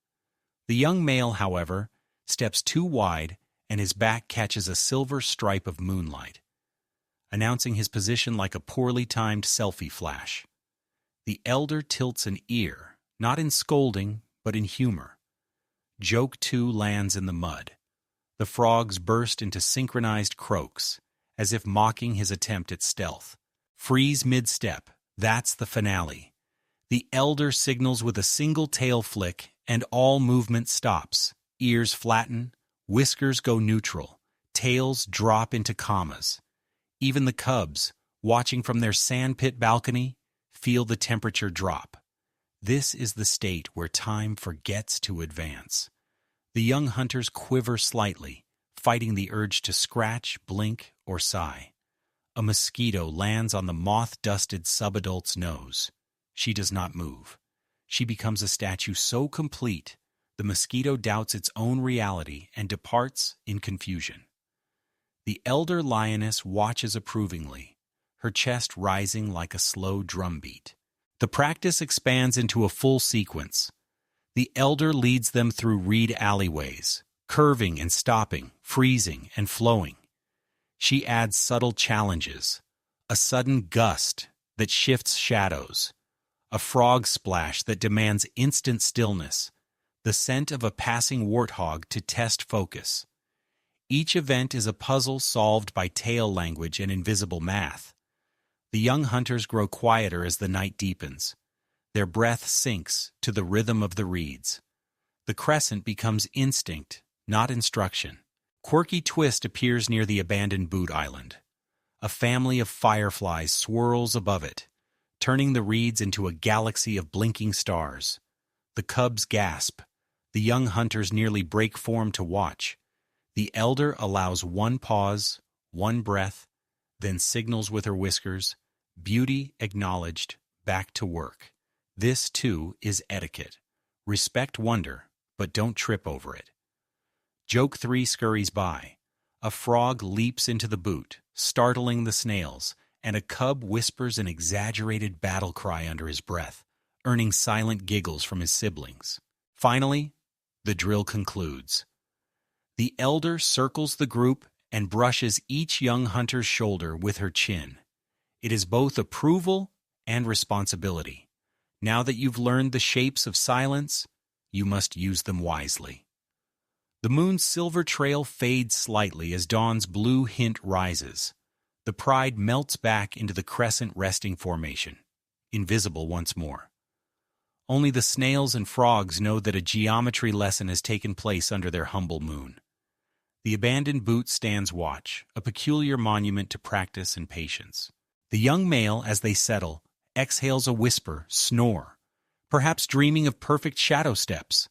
Speaker 1: The young male, however, steps too wide and his back catches a silver stripe of moonlight, announcing his position like a poorly timed selfie flash. The elder tilts an ear, not in scolding, but in humor. Joke 2 lands in the mud. The frogs burst into synchronized croaks, as if mocking his attempt at stealth. Freeze mid-step, that's the finale. The elder signals with a single tail flick, and all movement stops. Ears flatten, whiskers go neutral, tails drop into commas. Even the cubs, watching from their sandpit balcony, feel the temperature drop. This is the state where time forgets to advance. The young hunters quiver slightly, fighting the urge to scratch, blink, or sigh. A mosquito lands on the moth-dusted subadult's nose. She does not move. She becomes a statue so complete, the mosquito doubts its own reality and departs in confusion. The elder lioness watches approvingly, her chest rising like a slow drumbeat. The practice expands into a full sequence. The elder leads them through reed alleyways, curving and stopping, freezing and flowing. She adds subtle challenges, a sudden gust that shifts shadows, a frog splash that demands instant stillness, the scent of a passing warthog to test focus. Each event is a puzzle solved by tail language and invisible math. The young hunters grow quieter as the night deepens. Their breath sinks to the rhythm of the reeds. The crescent becomes instinct, not instruction. Quirky twist appears near the abandoned boot island. A family of fireflies swirls above it, turning the reeds into a galaxy of blinking stars. The cubs gasp. The young hunters nearly break form to watch. The elder allows one pause, one breath, then signals with her whiskers, "Beauty acknowledged, back to work." This, too, is etiquette. Respect wonder, but don't trip over it. Joke 3 scurries by. A frog leaps into the boot, startling the snails, and a cub whispers an exaggerated battle cry under his breath, earning silent giggles from his siblings. Finally, the drill concludes. The elder circles the group and brushes each young hunter's shoulder with her chin. It is both approval and responsibility. Now that you've learned the shapes of silence, you must use them wisely. The moon's silver trail fades slightly as dawn's blue hint rises. The pride melts back into the crescent resting formation, invisible once more. Only the snails and frogs know that a geometry lesson has taken place under their humble moon. The abandoned boot stands watch, a peculiar monument to practice and patience. The young male, as they settle, exhales a whisper, snore, perhaps dreaming of perfect shadow steps.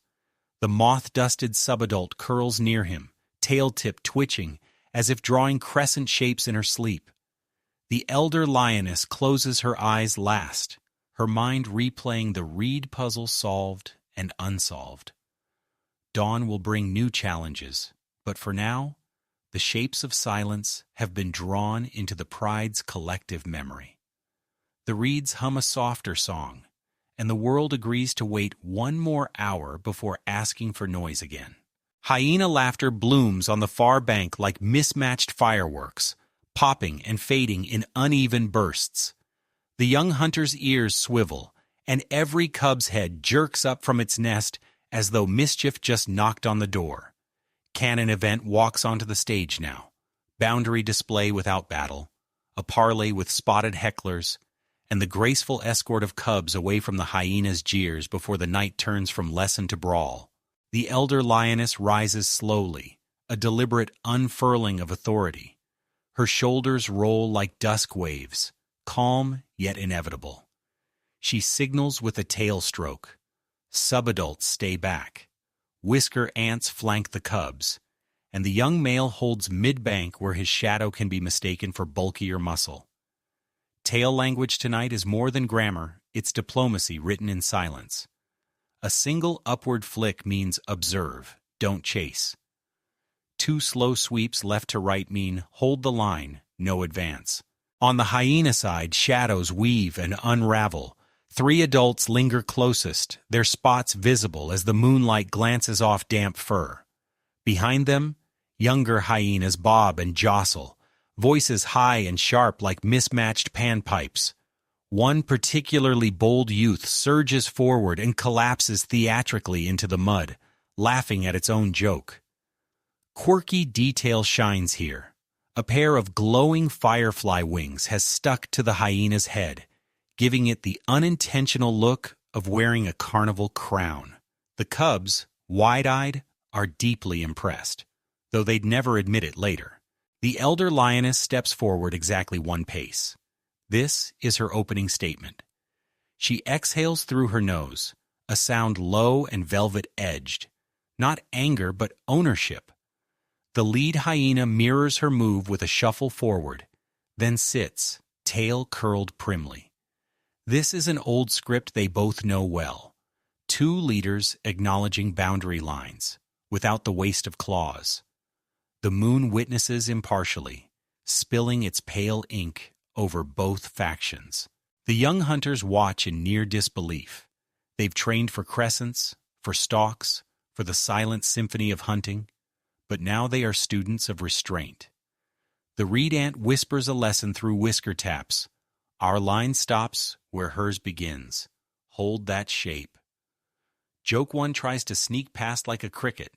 Speaker 1: The moth-dusted subadult curls near him, tail tip twitching, as if drawing crescent shapes in her sleep. The elder lioness closes her eyes last, her mind replaying the reed puzzle solved and unsolved. Dawn will bring new challenges, but for now, the shapes of silence have been drawn into the pride's collective memory. The reeds hum a softer song, and the world agrees to wait one more hour before asking for noise again. Hyena laughter blooms on the far bank like mismatched fireworks, popping and fading in uneven bursts. The young hunter's ears swivel, and every cub's head jerks up from its nest as though mischief just knocked on the door. Canon event walks onto the stage now. Boundary display without battle, a parley with spotted hecklers, and the graceful escort of cubs away from the hyena's jeers before the night turns from lesson to brawl. The elder lioness rises slowly, a deliberate unfurling of authority. Her shoulders roll like dusk waves, calm yet inevitable. She signals with a tail stroke. Subadults stay back. Whisker ants flank the cubs, and the young male holds mid-bank where his shadow can be mistaken for bulkier muscle. Tail language tonight is more than grammar, it's diplomacy written in silence. A single upward flick means observe, don't chase. 2 slow sweeps left to right mean hold the line, no advance. On the hyena side, shadows weave and unravel. 3 adults linger closest, their spots visible as the moonlight glances off damp fur. Behind them, younger hyenas bob and jostle, voices high and sharp like mismatched panpipes. One particularly bold youth surges forward and collapses theatrically into the mud, laughing at its own joke. Quirky detail shines here. A pair of glowing firefly wings has stuck to the hyena's head, giving it the unintentional look of wearing a carnival crown. The cubs, wide-eyed, are deeply impressed, though they'd never admit it later. The elder lioness steps forward exactly 1 pace. This is her opening statement. She exhales through her nose, a sound low and velvet-edged. Not anger, but ownership. The lead hyena mirrors her move with a shuffle forward, then sits, tail curled primly. This is an old script they both know well. 2 leaders acknowledging boundary lines, without the waste of claws. The moon witnesses impartially, spilling its pale ink over both factions. The young hunters watch in near disbelief. They've trained for crescents, for stalks, for the silent symphony of hunting, but now they are students of restraint. The reed ant whispers a lesson through whisker taps. Our line stops where hers begins. Hold that shape. Joke 1 tries to sneak past like a cricket.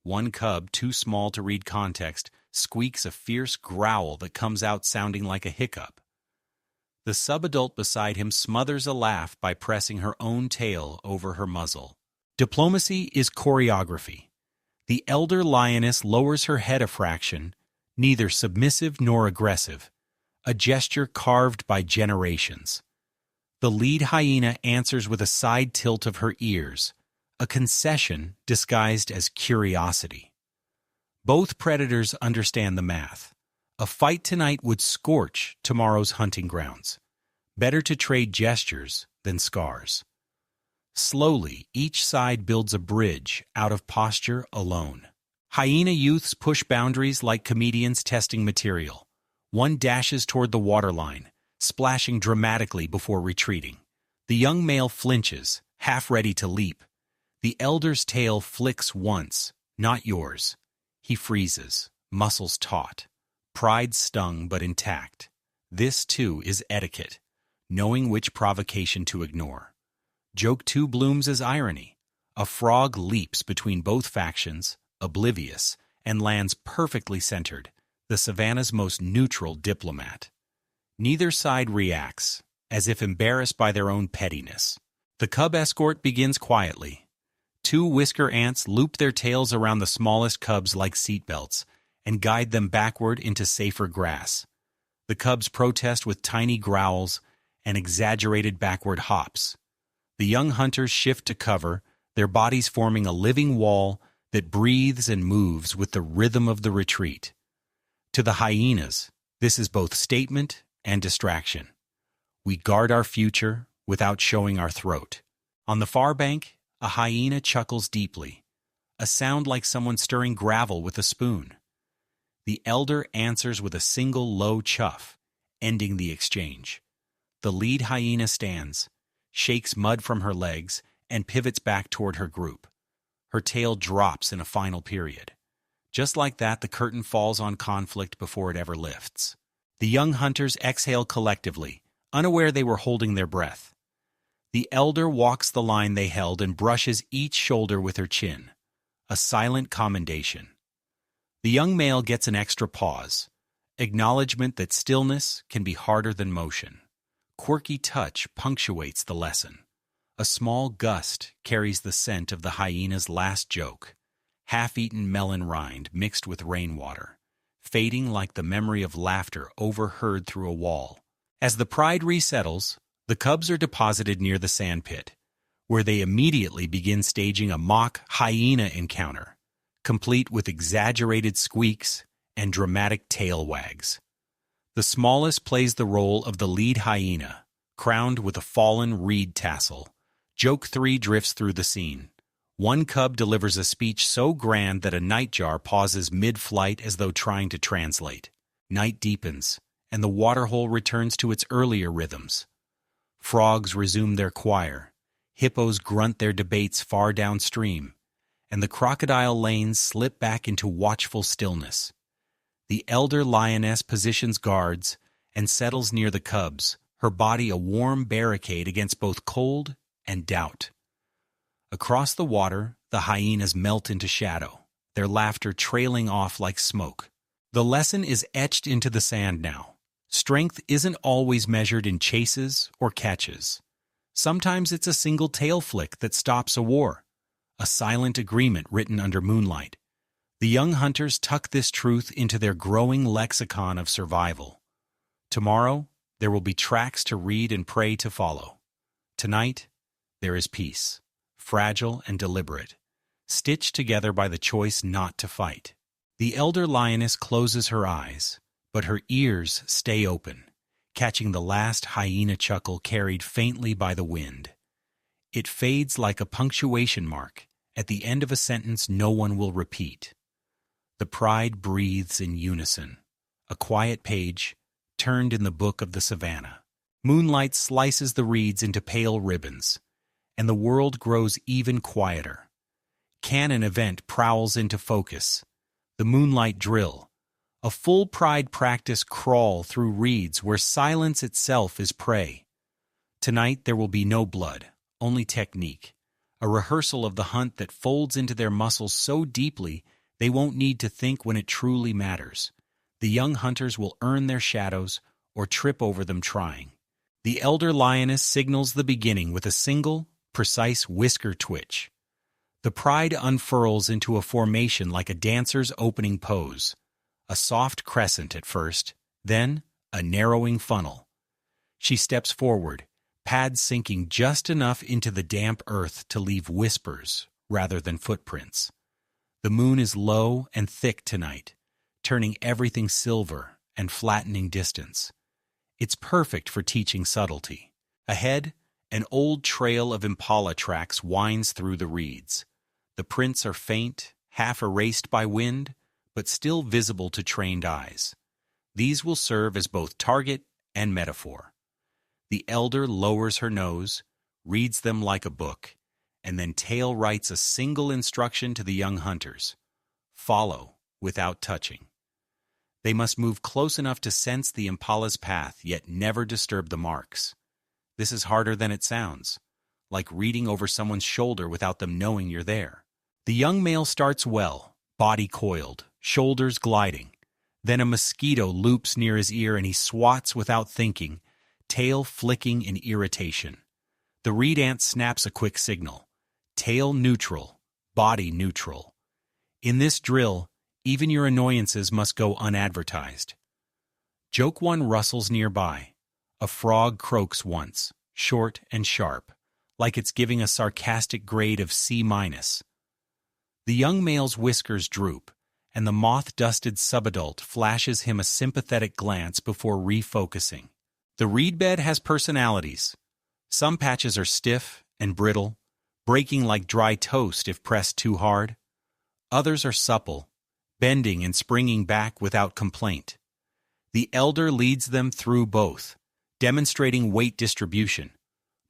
Speaker 1: 1 cub, too small to read context, squeaks a fierce growl that comes out sounding like a hiccup. The subadult beside him smothers a laugh by pressing her own tail over her muzzle. Diplomacy is choreography. The elder lioness lowers her head a fraction, neither submissive nor aggressive, a gesture carved by generations. The lead hyena answers with a side tilt of her ears, a concession disguised as curiosity. Both predators understand the math. A fight tonight would scorch tomorrow's hunting grounds. Better to trade gestures than scars. Slowly, each side builds a bridge out of posture alone. Hyena youths push boundaries like comedians testing material. One dashes toward the waterline, splashing dramatically before retreating. The young male flinches, half ready to leap. The elder's tail flicks once, not yours. He freezes, muscles taut, pride stung but intact. This, too, is etiquette, knowing which provocation to ignore. Joke 2 blooms as irony. A frog leaps between both factions, oblivious, and lands perfectly centered, the savanna's most neutral diplomat. Neither side reacts, as if embarrassed by their own pettiness. The cub escort begins quietly. 2 whisker ants loop their tails around the smallest cubs like seatbelts and guide them backward into safer grass. The cubs protest with tiny growls and exaggerated backward hops. The young hunters shift to cover, their bodies forming a living wall that breathes and moves with the rhythm of the retreat. To the hyenas, this is both statement and distraction. We guard our future without showing our throat. On the far bank, a hyena chuckles deeply, a sound like someone stirring gravel with a spoon. The elder answers with a single low chuff, ending the exchange. The lead hyena stands, shakes mud from her legs, and pivots back toward her group. Her tail drops in a final period. Just like that, the curtain falls on conflict before it ever lifts. The young hunters exhale collectively, unaware they were holding their breath. The elder walks the line they held and brushes each shoulder with her chin, a silent commendation. The young male gets an extra pause, acknowledgement that stillness can be harder than motion. Quirky touch punctuates the lesson. A small gust carries the scent of the hyena's last joke, half-eaten melon rind mixed with rainwater, fading like the memory of laughter overheard through a wall. As the pride resettles, the cubs are deposited near the sandpit, where they immediately begin staging a mock hyena encounter, complete with exaggerated squeaks and dramatic tail wags. The smallest plays the role of the lead hyena, crowned with a fallen reed tassel. Joke 3 drifts through the scene. One cub delivers a speech so grand that a nightjar pauses mid-flight as though trying to translate. Night deepens, and the waterhole returns to its earlier rhythms. Frogs resume their choir, hippos grunt their debates far downstream, and the crocodile lanes slip back into watchful stillness. The elder lioness positions guards and settles near the cubs, her body a warm barricade against both cold and doubt. Across the water, the hyenas melt into shadow, their laughter trailing off like smoke. The lesson is etched into the sand now. Strength isn't always measured in chases or catches. Sometimes it's a single tail flick that stops a war, a silent agreement written under moonlight. The young hunters tuck this truth into their growing lexicon of survival. Tomorrow, there will be tracks to read and prey to follow. Tonight, there is peace, fragile and deliberate, stitched together by the choice not to fight. The elder lioness closes her eyes, but her ears stay open, catching the last hyena chuckle carried faintly by the wind. It fades like a punctuation mark at the end of a sentence no one will repeat. The pride breathes in unison, a quiet page turned in the book of the savanna. Moonlight slices the reeds into pale ribbons, and the world grows even quieter. Canon event prowls into focus, the moonlight drill, a full pride practice crawl through reeds where silence itself is prey. Tonight there will be no blood, only technique, a rehearsal of the hunt that folds into their muscles so deeply they won't need to think when it truly matters. The young hunters will earn their shadows or trip over them trying. The elder lioness signals the beginning with a single, precise whisker twitch. The pride unfurls into a formation like a dancer's opening pose, a soft crescent at first, then a narrowing funnel. She steps forward, pads sinking just enough into the damp earth to leave whispers rather than footprints. The moon is low and thick tonight, turning everything silver and flattening distance. It's perfect for teaching subtlety. Ahead, an old trail of impala tracks winds through the reeds. The prints are faint, half erased by wind, but still visible to trained eyes. These will serve as both target and metaphor. The elder lowers her nose, reads them like a book, and then tail writes a single instruction to the young hunters: follow without touching. They must move close enough to sense the impala's path, yet never disturb the marks. This is harder than it sounds, like reading over someone's shoulder without them knowing you're there. The young male starts well, body coiled, shoulders gliding. Then a mosquito loops near his ear and he swats without thinking, tail flicking in irritation. The reed ant snaps a quick signal: tail neutral, body neutral. In this drill, even your annoyances must go unadvertised. Joke one rustles nearby. A frog croaks once, short and sharp, like it's giving a sarcastic grade of C-. The young male's whiskers droop, and the moth-dusted subadult flashes him a sympathetic glance before refocusing. The reed bed has personalities. Some patches are stiff and brittle, breaking like dry toast if pressed too hard. Others are supple, bending and springing back without complaint. The elder leads them through both, demonstrating weight distribution,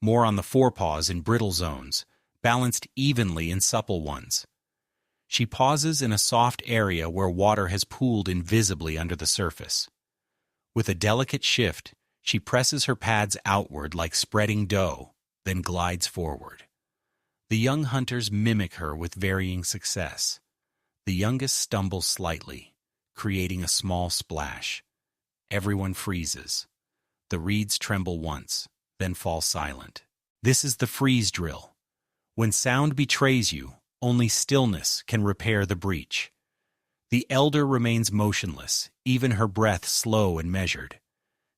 Speaker 1: more on the forepaws in brittle zones, balanced evenly in supple ones. She pauses in a soft area where water has pooled invisibly under the surface. With a delicate shift, she presses her pads outward like spreading dough, then glides forward. The young hunters mimic her with varying success. The youngest stumbles slightly, creating a small splash. Everyone freezes. The reeds tremble once, then fall silent. This is the freeze drill. When sound betrays you, only stillness can repair the breach. The elder remains motionless, even her breath slow and measured.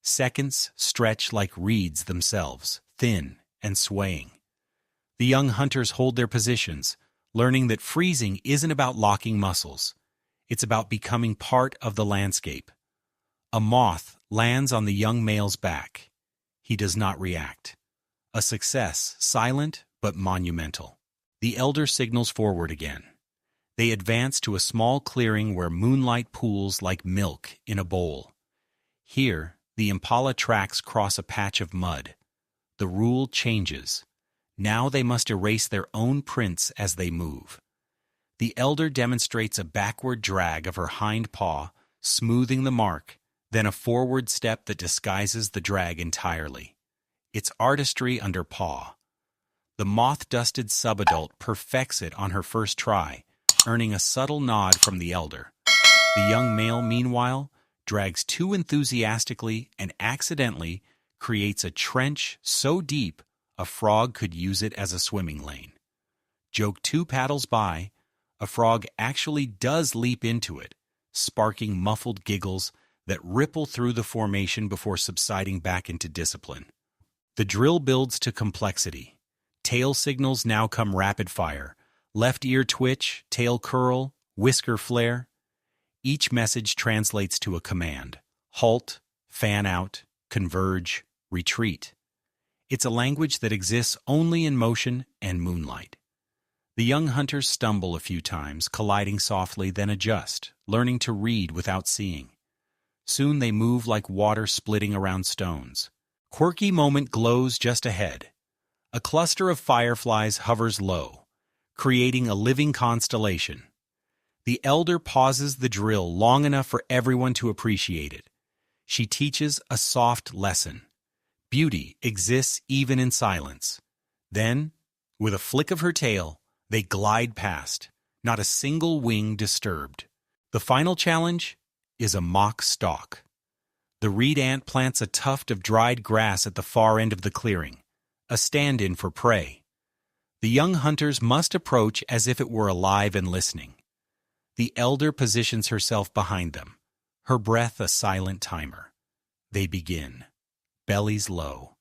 Speaker 1: Seconds stretch like reeds themselves, thin and swaying. The young hunters hold their positions, learning that freezing isn't about locking muscles. It's about becoming part of the landscape. A moth lands on the young male's back. He does not react. A success, silent but monumental. The elder signals forward again. They advance to a small clearing where moonlight pools like milk in a bowl. Here, the impala tracks cross a patch of mud. The rule changes. Now they must erase their own prints as they move. The elder demonstrates a backward drag of her hind paw, smoothing the mark, then a forward step that disguises the drag entirely. It's artistry under paw. The moth-dusted subadult perfects it on her first try, earning a subtle nod from the elder. The young male, meanwhile, drags too enthusiastically and accidentally creates a trench so deep a frog could use it as a swimming lane. Joke two paddles by, a frog actually does leap into it, sparking muffled giggles that ripple through the formation before subsiding back into discipline. The drill builds to complexity. Tail signals now come rapid fire. Left ear twitch, tail curl, whisker flare. Each message translates to a command: halt, fan out, converge, retreat. It's a language that exists only in motion and moonlight. The young hunters stumble a few times, colliding softly, then adjust, learning to read without seeing. Soon they move like water splitting around stones. Quirky moment glows just ahead. A cluster of fireflies hovers low, creating a living constellation. The elder pauses the drill long enough for everyone to appreciate it. She teaches a soft lesson. Beauty exists even in silence. Then, with a flick of her tail, they glide past, not a single wing disturbed. The final challenge is a mock stalk. The reed ant plants a tuft of dried grass at the far end of the clearing, a stand-in for prey. The young hunters must approach as if it were alive and listening. The elder positions herself behind them, her breath a silent timer. They begin. Bellies low,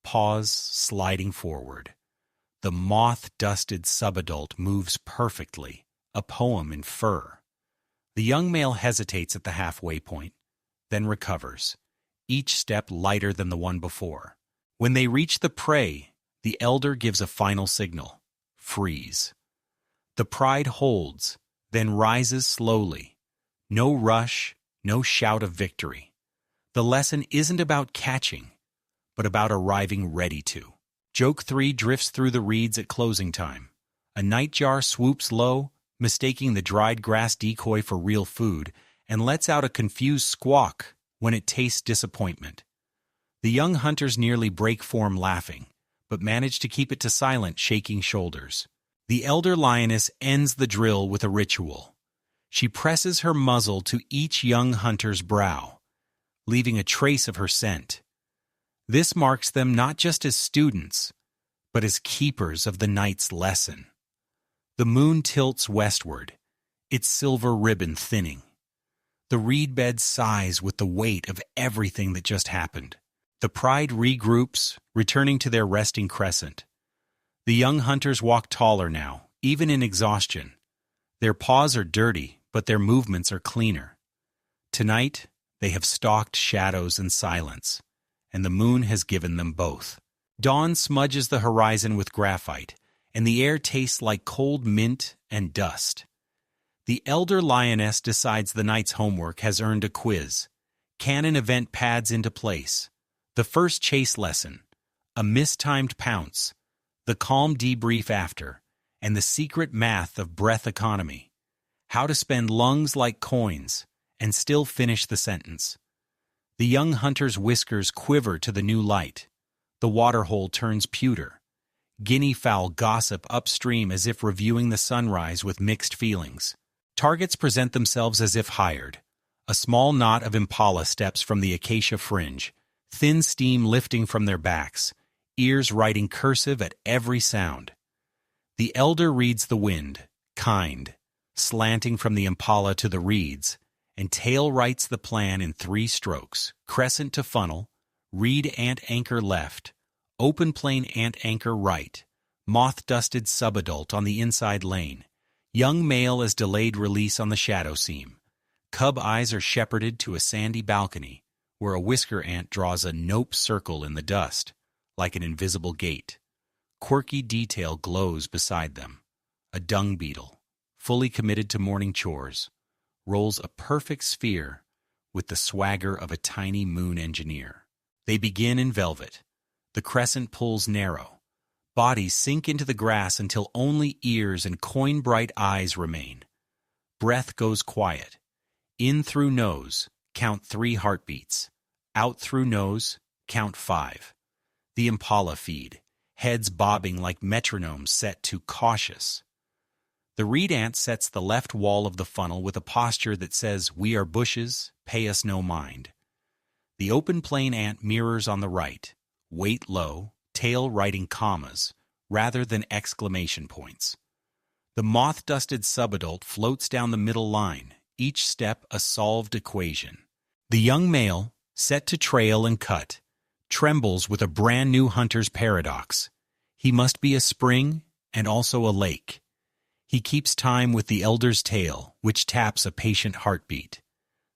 Speaker 1: paws sliding forward. The moth-dusted subadult moves perfectly, a poem in fur. The young male hesitates at the halfway point, then recovers, each step lighter than the one before. When they reach the prey, the elder gives a final signal: freeze. The pride holds, then rises slowly. No rush, no shout of victory. The lesson isn't about catching, but about arriving ready to. Joke 3 drifts through the reeds at closing time. A nightjar swoops low, mistaking the dried grass decoy for real food, and lets out a confused squawk when it tastes disappointment. The young hunters nearly break form laughing, but manage to keep it to silent, shaking shoulders. The elder lioness ends the drill with a ritual. She presses her muzzle to each young hunter's brow, leaving a trace of her scent. This marks them not just as students, but as keepers of the night's lesson. The moon tilts westward, its silver ribbon thinning. The reed bed sighs with the weight of everything that just happened. The pride regroups, returning to their resting crescent. The young hunters walk taller now, even in exhaustion. Their paws are dirty, but their movements are cleaner. Tonight, they have stalked shadows and silence, and the moon has given them both. Dawn smudges the horizon with graphite, and the air tastes like cold mint and dust. The elder lioness decides the night's homework has earned a quiz. Canon event pads into place. The first chase lesson, a mistimed pounce, the calm debrief after, and the secret math of breath economy. How to spend lungs like coins and still finish the sentence. The young hunter's whiskers quiver to the new light. The waterhole turns pewter. Guinea fowl gossip upstream as if reviewing the sunrise with mixed feelings. Targets present themselves as if hired. A small knot of impala steps from the acacia fringe, thin steam lifting from their backs, ears writing cursive at every sound. The elder reads the wind, kind, slanting from the impala to the reeds, and tail writes the plan in 3 strokes: crescent to funnel, reed ant anchor left, open plain ant anchor right, moth-dusted subadult on the inside lane, young male as delayed release on the shadow seam. Cub eyes are shepherded to a sandy balcony, where a whisker ant draws a nope circle in the dust, like an invisible gate. Quirky detail glows beside them. A dung beetle, fully committed to morning chores, rolls a perfect sphere with the swagger of a tiny moon engineer. They begin in velvet. The crescent pulls narrow. Bodies sink into the grass until only ears and coin-bright eyes remain. Breath goes quiet. In through nose, count 3 heartbeats. Out through nose, count 5. The impala feed, heads bobbing like metronomes set to cautious. The reed ant sets the left wall of the funnel with a posture that says, "We are bushes, pay us no mind." The open plain ant mirrors on the right, weight low, tail writing commas, rather than exclamation points. The moth-dusted subadult floats down the middle line, each step a solved equation. The young male, set to trail and cut, trembles with a brand-new hunter's paradox. He must be a spring and also a lake. He keeps time with the elder's tail, which taps a patient heartbeat.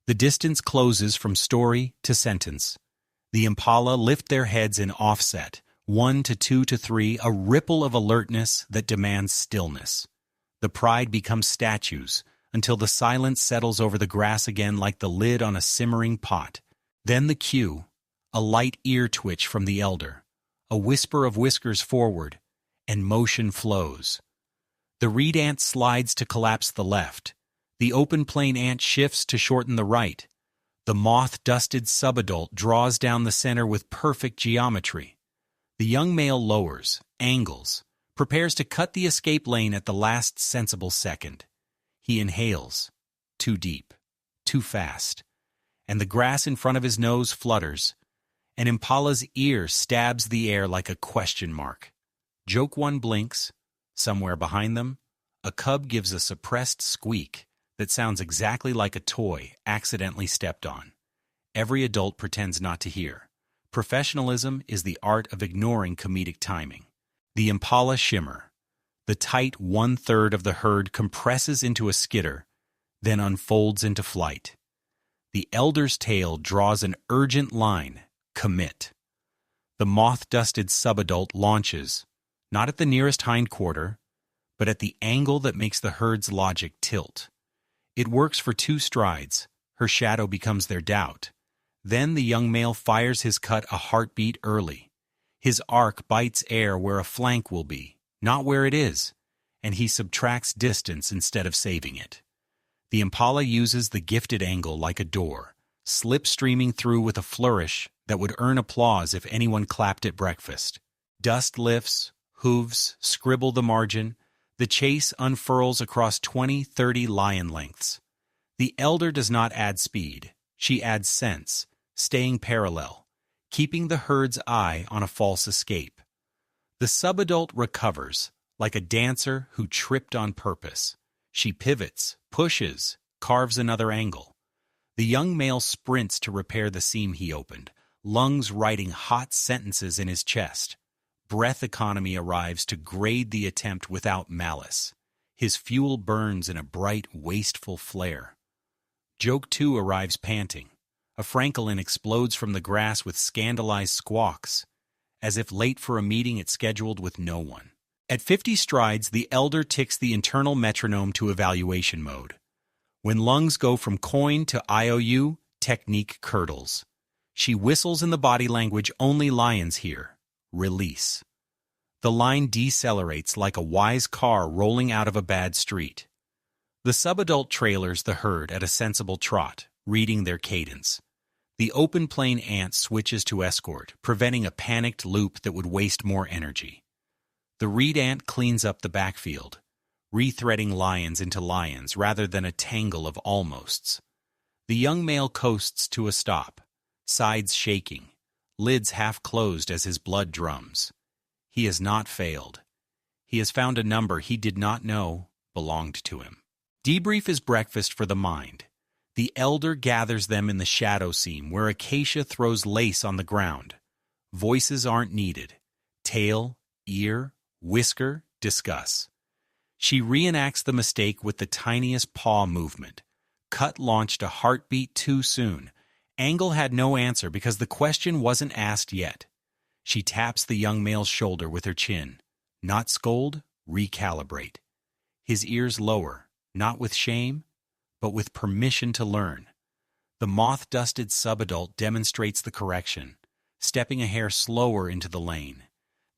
Speaker 1: The distance closes from story to sentence. The impala lift their heads in offset, 1 to 2 to 3, a ripple of alertness that demands stillness. The pride becomes statues, until the silence settles over the grass again like the lid on a simmering pot. Then the cue, a light ear twitch from the elder, a whisper of whiskers forward, and motion flows. The reed ant slides to collapse the left. The open plain ant shifts to shorten the right. The moth-dusted subadult draws down the center with perfect geometry. The young male lowers, angles, prepares to cut the escape lane at the last sensible second. He inhales, too deep, too fast, and the grass in front of his nose flutters. An impala's ear stabs the air like a question mark. Joke 1 blinks. Somewhere behind them, a cub gives a suppressed squeak that sounds exactly like a toy accidentally stepped on. every adult pretends not to hear. Professionalism is the art of ignoring comedic timing. The impala shimmer. The tight one-third of the herd compresses into a skitter, then unfolds into flight. The elder's tail draws an urgent line, commit. The moth-dusted subadult launches, not at the nearest hindquarter, but at the angle that makes the herd's logic tilt. It works for 2 strides. Her shadow becomes their doubt. Then the young male fires his cut a heartbeat early. His arc bites air where a flank will be, not where it is, and he subtracts distance instead of saving it. The impala uses the gifted angle like a door, slipstreaming through with a flourish that would earn applause if anyone clapped at breakfast. Dust lifts, hooves scribble the margin. The chase unfurls across 20-30 lion lengths. The elder does not add speed. She adds sense, staying parallel, keeping the herd's eye on a false escape. The subadult recovers, like a dancer who tripped on purpose. She pivots, pushes, carves another angle. The young male sprints to repair the seam he opened, lungs writing hot sentences in his chest. Breath economy arrives to grade the attempt without malice. His fuel burns in a bright, wasteful flare. Joke 2 arrives panting. A francolin explodes from the grass with scandalized squawks, as if late for a meeting it scheduled with no one. At 50 strides, the elder ticks the internal metronome to evaluation mode. When lungs go from coin to IOU, technique curdles. She whistles in the body language only lions hear. Release. The line decelerates like a wise car rolling out of a bad street. The subadult trailers the herd at a sensible trot, reading their cadence. The open plain ant switches to escort, preventing a panicked loop that would waste more energy. The reed ant cleans up the backfield, rethreading lions into lions rather than a tangle of almosts. The young male coasts to a stop, sides shaking, lids half closed as his blood drums. He has not failed. He has found a number he did not know belonged to him. Debrief is breakfast for the mind. The elder gathers them in the shadow seam where acacia throws lace on the ground. Voices aren't needed. Tail, ear, whisker, discuss. She reenacts the mistake with the tiniest paw movement. Cut launched a heartbeat too soon. Angle had no answer because the question wasn't asked yet. She taps the young male's shoulder with her chin. Not scold, recalibrate. His ears lower, not with shame, but with permission to learn. The moth-dusted subadult demonstrates the correction, stepping a hair slower into the lane,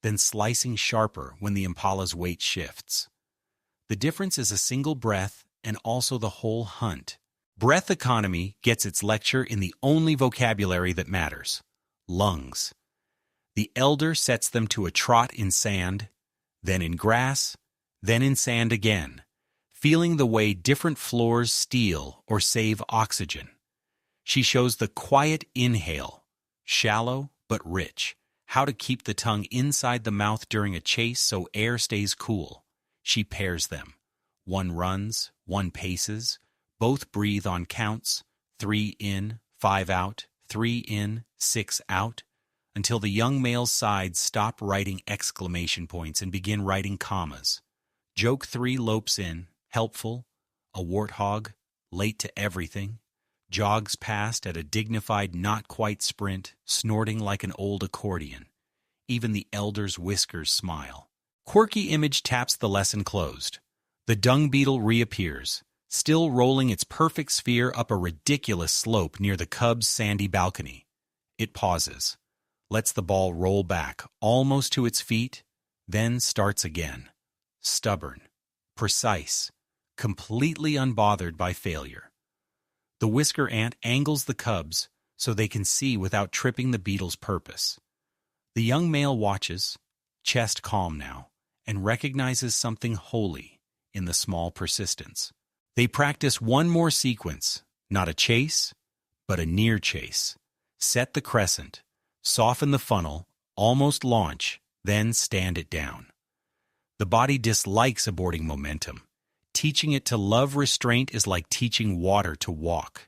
Speaker 1: then slicing sharper when the impala's weight shifts. The difference is a single breath and also the whole hunt. Breath economy gets its lecture in the only vocabulary that matters: lungs. The elder sets them to a trot in sand, then in grass, then in sand again, feeling the way different floors steal or save oxygen. She shows the quiet inhale, shallow but rich, how to keep the tongue inside the mouth during a chase so air stays cool. She pairs them. One runs, one paces, both breathe on counts, 3 in, 5 out, 3 in, 6 out, until the young male's sides stop writing exclamation points and begin writing commas. Joke 3 lopes in, helpful, a warthog, late to everything, jogs past at a dignified not-quite sprint, snorting like an old accordion. Even the elder's whiskers smile. Quirky image taps the lesson closed. The dung beetle reappears, still rolling its perfect sphere up a ridiculous slope near the cub's sandy balcony. It pauses, lets the ball roll back almost to its feet, then starts again. Stubborn, precise, completely unbothered by failure. The whisker ant angles the cubs so they can see without tripping the beetle's purpose. The young male watches, chest calm now, and recognizes something holy in the small persistence. They practice one more sequence, not a chase, but a near chase. Set the crescent, soften the funnel, almost launch, then stand it down. The body dislikes aborting momentum. Teaching it to love restraint is like teaching water to walk.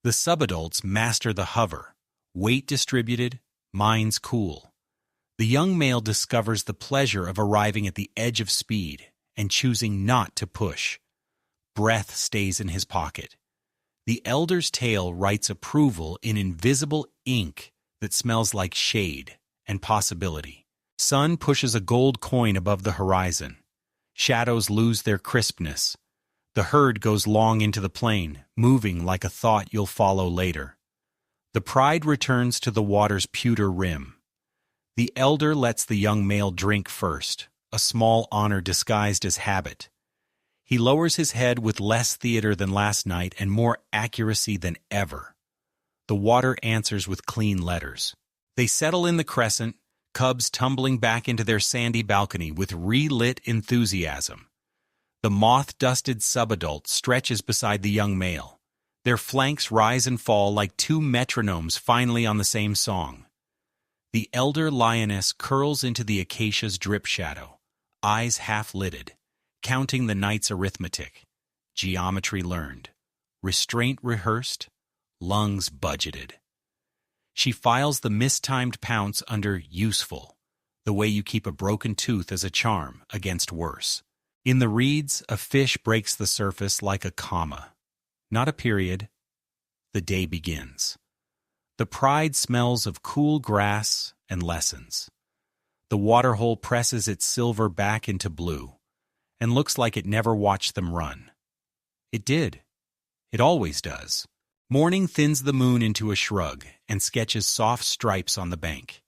Speaker 1: The subadults master the hover, weight distributed, minds cool. The young male discovers the pleasure of arriving at the edge of speed and choosing not to push. Breath stays in his pocket. The elder's tail writes approval in invisible ink that smells like shade and possibility. Sun pushes a gold coin above the horizon. Shadows lose their crispness. The herd goes long into the plain, moving like a thought you'll follow later. The pride returns to the water's pewter rim. The elder lets the young male drink first, a small honor disguised as habit. He lowers his head with less theater than last night and more accuracy than ever. The water answers with clean letters. They settle in the crescent, cubs tumbling back into their sandy balcony with relit enthusiasm. The moth-dusted subadult stretches beside the young male. Their flanks rise and fall like two metronomes finally on the same song. The elder lioness curls into the acacia's drip shadow, eyes half-lidded, counting the night's arithmetic. Geometry learned, restraint rehearsed, lungs budgeted. She files the mistimed pounce under useful, the way you keep a broken tooth as a charm against worse. In the reeds, a fish breaks the surface like a comma, not a period. The day begins. The pride smells of cool grass and lessons. The waterhole presses its silver back into blue and looks like it never watched them run. It did. It always does. Morning thins the moon into a shrug and sketches soft stripes on the bank.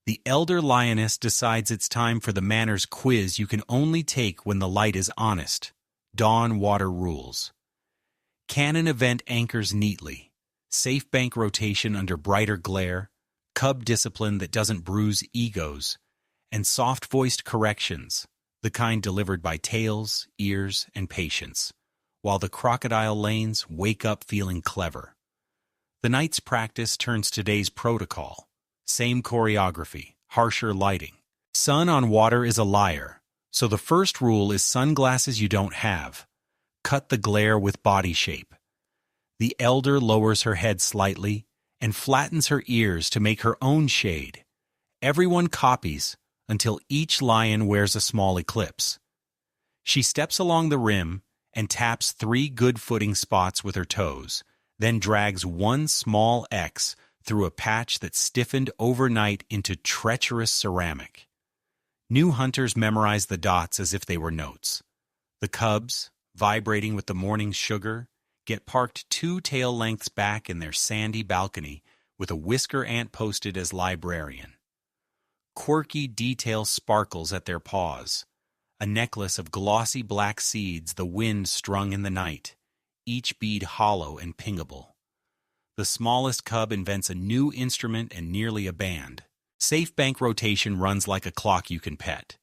Speaker 1: The elder lioness decides it's time for the manners quiz you can only take when the light is honest. Dawn water rules. Cannon event anchors neatly. Safe bank rotation under brighter glare. Cub discipline that doesn't bruise egos. And soft-voiced corrections, the kind delivered by tails, ears, and patience, while the crocodile lanes wake up feeling clever. The night's practice turns today's protocol. Same choreography, harsher lighting. Sun on water is a liar, so the first rule is sunglasses you don't have. Cut the glare with body shape. The elder lowers her head slightly and flattens her ears to make her own shade. Everyone copies until each lion wears a small eclipse. She steps along the rim and taps 3 good footing spots with her toes, then drags one small X through a patch that stiffened overnight into treacherous ceramic. New hunters memorize the dots as if they were notes. The cubs, vibrating with the morning's sugar, get parked 2 tail lengths back in their sandy balcony with a whisker ant posted as librarian. Quirky detail sparkles at their paws, a necklace of glossy black seeds the wind strung in the night, each bead hollow and pingable. The smallest cub invents a new instrument and nearly a band. Safe bank rotation runs like a clock you can pet.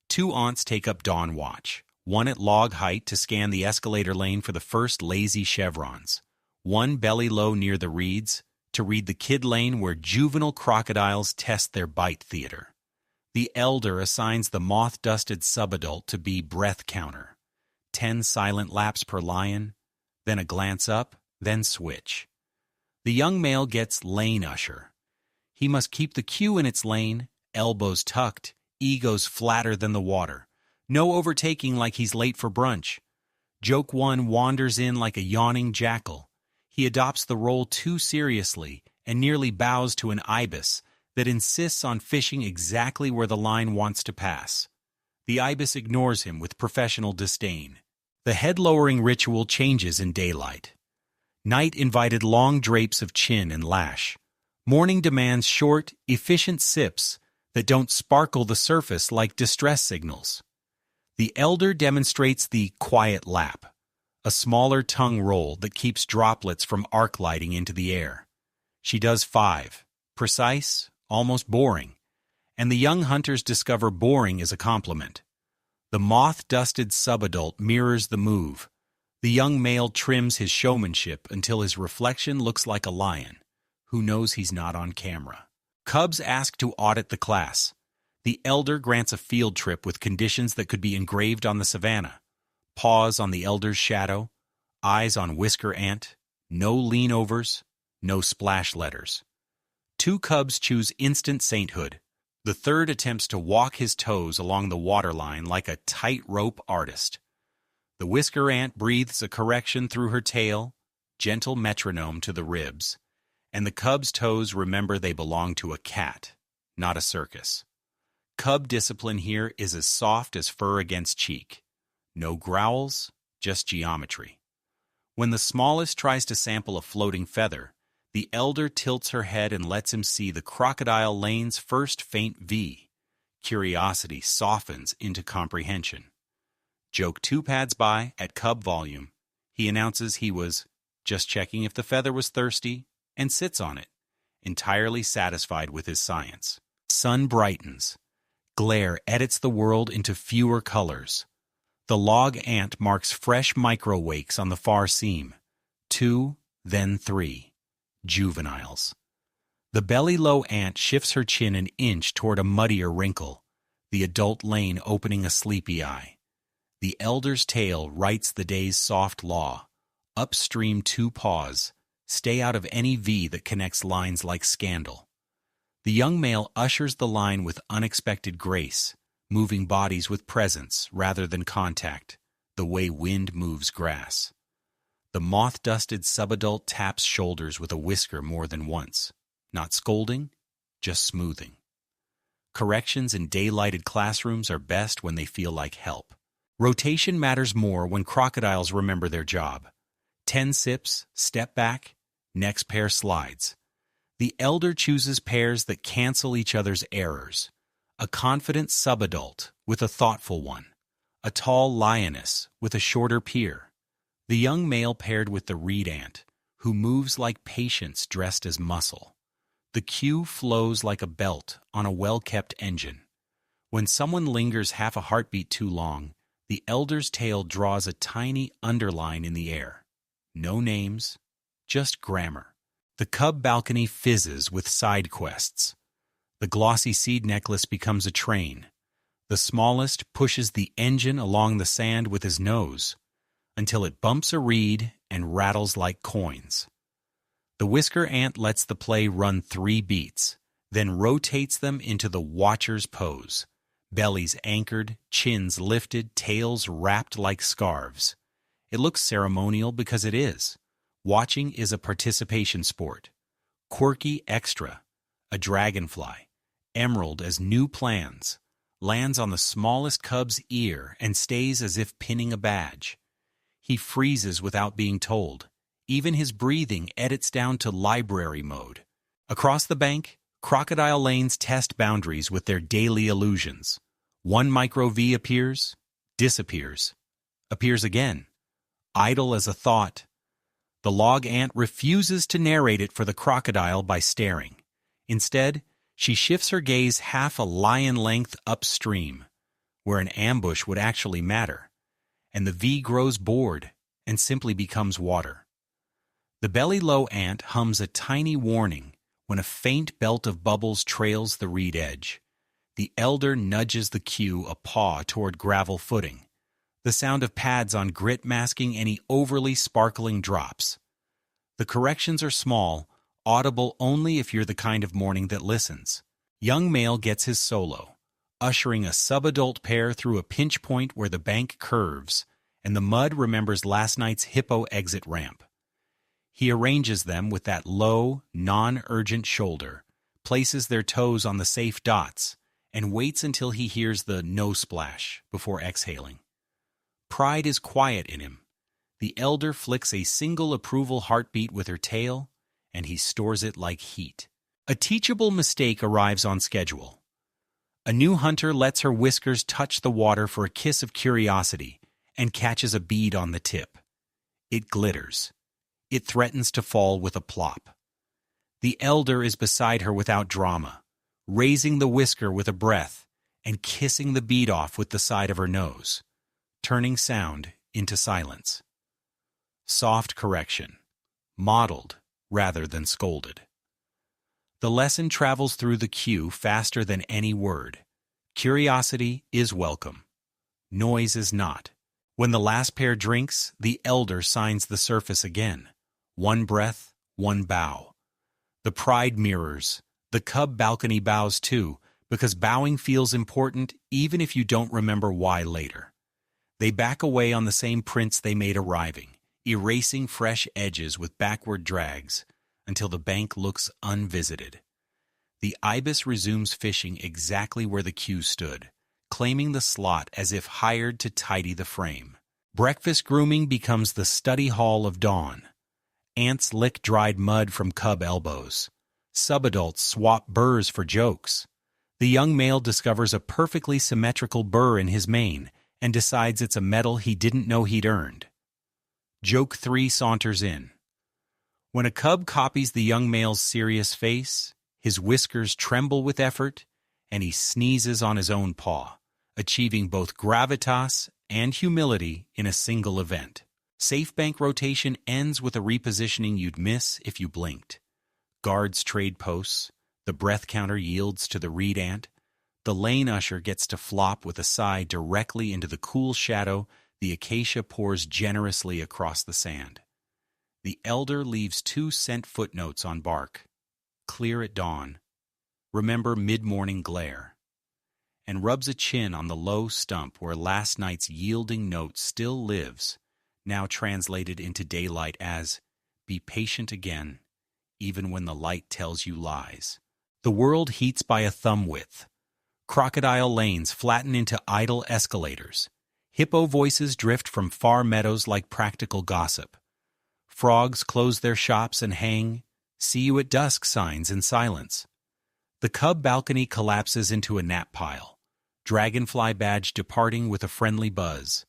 Speaker 1: 2 aunts take up dawn watch, one at log height to scan the escalator lane for the first lazy chevrons, one belly low near the reeds to read the kid lane where juvenile crocodiles test their bite theater. The elder assigns the moth-dusted subadult to be breath counter. 10 silent laps per lion, then a glance up, then switch. The young male gets lane usher. He must keep the cue in its lane, elbows tucked, egos flatter than the water. No overtaking like he's late for brunch. Joke 1 wanders in like a yawning jackal. He adopts the role too seriously and nearly bows to an ibis that insists on fishing exactly where the line wants to pass. The ibis ignores him with professional disdain. The head-lowering ritual changes in daylight. Night invited long drapes of chin and lash. Morning demands short, efficient sips that don't sparkle the surface like distress signals. The elder demonstrates the quiet lap, a smaller tongue roll that keeps droplets from arc lighting into the air. She does 5, precise, almost boring, and the young hunters discover boring is a compliment. The moth-dusted subadult mirrors the move. The young male trims his showmanship until his reflection looks like a lion, who knows he's not on camera. Cubs ask to audit the class. The elder grants a field trip with conditions that could be engraved on the savanna. Paws on the elder's shadow, eyes on whisker ant, No leanovers, no splash letters. Two cubs choose instant sainthood. The third attempts to walk his toes along the waterline like a tightrope artist. The whisker ant breathes a correction through her tail, gentle metronome to the ribs, and the cub's toes remember they belong to a cat, not a circus. Cub discipline here is as soft as fur against cheek. No growls, just geometry. When the smallest tries to sample a floating feather, the elder tilts her head and lets him see the crocodile lane's first faint V. Curiosity softens into comprehension. Joke 2 pads by at cub volume. He announces he was just checking if the feather was thirsty and sits on it, entirely satisfied with his science. Sun brightens. Glare edits the world into fewer colors. The log ant marks fresh micro-wakes on the far seam. 2, then 3. Juveniles. The belly-low ant shifts her chin an inch toward a muddier wrinkle, the adult lane opening a sleepy eye. The elder's tail writes the day's soft law. Upstream 2 paws. Stay out of any V that connects lines like scandal. The young male ushers the line with unexpected grace, moving bodies with presence rather than contact, the way wind moves grass. The moth-dusted subadult taps shoulders with a whisker more than once, not scolding, just smoothing. Corrections in daylighted classrooms are best when they feel like help. Rotation matters more when crocodiles remember their job. 10 sips, step back, next pair slides. The elder chooses pairs that cancel each other's errors. A confident subadult with a thoughtful one. A tall lioness with a shorter peer. The young male paired with the reed ant, who moves like patience dressed as muscle. The cue flows like a belt on a well-kept engine. When someone lingers half a heartbeat too long, the elder's tail draws a tiny underline in the air. No names, just grammar. The cub balcony fizzes with side quests. The glossy seed necklace becomes a train. The smallest pushes the engine along the sand with his nose, until it bumps a reed and rattles like coins. The whisker ant lets the play run 3 beats, then rotates them into the watcher's pose. Bellies anchored, chins lifted, tails wrapped like scarves. It looks ceremonial because it is. Watching is a participation sport. Quirky extra, a dragonfly, emerald as new plans, lands on the smallest cub's ear and stays as if pinning a badge. He freezes without being told. Even his breathing edits down to library mode. Across the bank, crocodile lanes test boundaries with their daily illusions. 1 micro-V appears, disappears, appears again, idle as a thought. The log ant refuses to narrate it for the crocodile by staring. Instead, she shifts her gaze half a lion length upstream, where an ambush would actually matter, and the V grows bored and simply becomes water. The belly-low ant hums a tiny warning when a faint belt of bubbles trails the reed edge. The elder nudges the cue a paw toward gravel footing, the sound of pads on grit masking any overly sparkling drops. The corrections are small, audible only if you're the kind of morning that listens. Young male gets his solo, ushering a subadult pair through a pinch point where the bank curves, and the mud remembers last night's hippo exit ramp. He arranges them with that low, non-urgent shoulder, places their toes on the safe dots, and waits until he hears the no splash before exhaling. Pride is quiet in him. The elder flicks a single approval heartbeat with her tail, and he stores it like heat. A teachable mistake arrives on schedule. A new hunter lets her whiskers touch the water for a kiss of curiosity and catches a bead on the tip. It glitters. It threatens to fall with a plop. The elder is beside her without drama, raising the whisker with a breath and kissing the bead off with the side of her nose, turning sound into silence. Soft correction, modeled rather than scolded. The lesson travels through the cue faster than any word. Curiosity is welcome. Noise is not. When the last pair drinks, the elder signs the surface again. One breath, one bow. The pride mirrors. The cub balcony bows too, because bowing feels important even if you don't remember why later. They back away on the same prints they made arriving, erasing fresh edges with backward drags until the bank looks unvisited. The ibis resumes fishing exactly where the cue stood, claiming the slot as if hired to tidy the frame. Breakfast grooming becomes the study hall of dawn. Ants lick dried mud from cub elbows. Subadults swap burrs for jokes. The young male discovers a perfectly symmetrical burr in his mane and decides it's a medal he didn't know he'd earned. Joke 3 saunters in. When a cub copies the young male's serious face, his whiskers tremble with effort, and he sneezes on his own paw, achieving both gravitas and humility in a single event. Safe bank rotation ends with a repositioning you'd miss if you blinked. Guards trade posts, the breath counter yields to the reed ant, the lane usher gets to flop with a sigh directly into the cool shadow the acacia pours generously across the sand. The elder leaves 2 cent footnotes on bark. Clear at dawn. Remember mid-morning glare. And rubs a chin on the low stump where last night's yielding note still lives, now translated into daylight as, be patient again, even when the light tells you lies. The world heats by a thumb width. Crocodile lanes flatten into idle escalators. Hippo voices drift from far meadows like practical gossip. Frogs close their shops and hang "See you at dusk" signs in silence. The cub balcony collapses into a nap pile, dragonfly badge departing with a friendly buzz.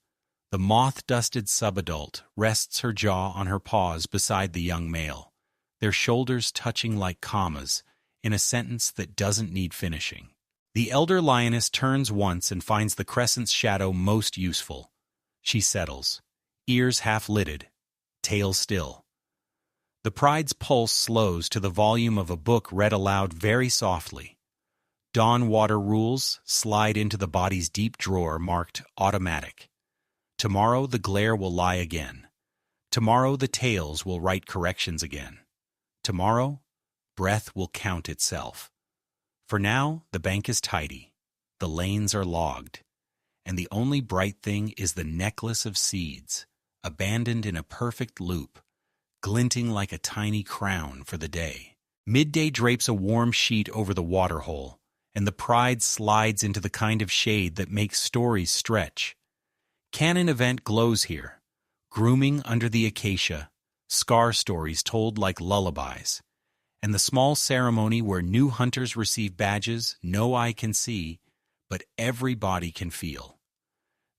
Speaker 1: The moth-dusted subadult rests her jaw on her paws beside the young male, their shoulders touching like commas in a sentence that doesn't need finishing. The elder lioness turns once and finds the crescent's shadow most useful. She settles, ears half-lidded, tail still. The pride's pulse slows to the volume of a book read aloud very softly. Dawn water rules slide into the body's deep drawer marked automatic. Tomorrow the glare will lie again. Tomorrow the tails will write corrections again. Tomorrow, breath will count itself. For now, the bank is tidy, the lanes are logged, and the only bright thing is the necklace of seeds, abandoned in a perfect loop, glinting like a tiny crown for the day. Midday drapes a warm sheet over the waterhole, and the pride slides into the kind of shade that makes stories stretch. Canon event glows here, grooming under the acacia, scar stories told like lullabies, and the small ceremony where new hunters receive badges no eye can see, but every body can feel.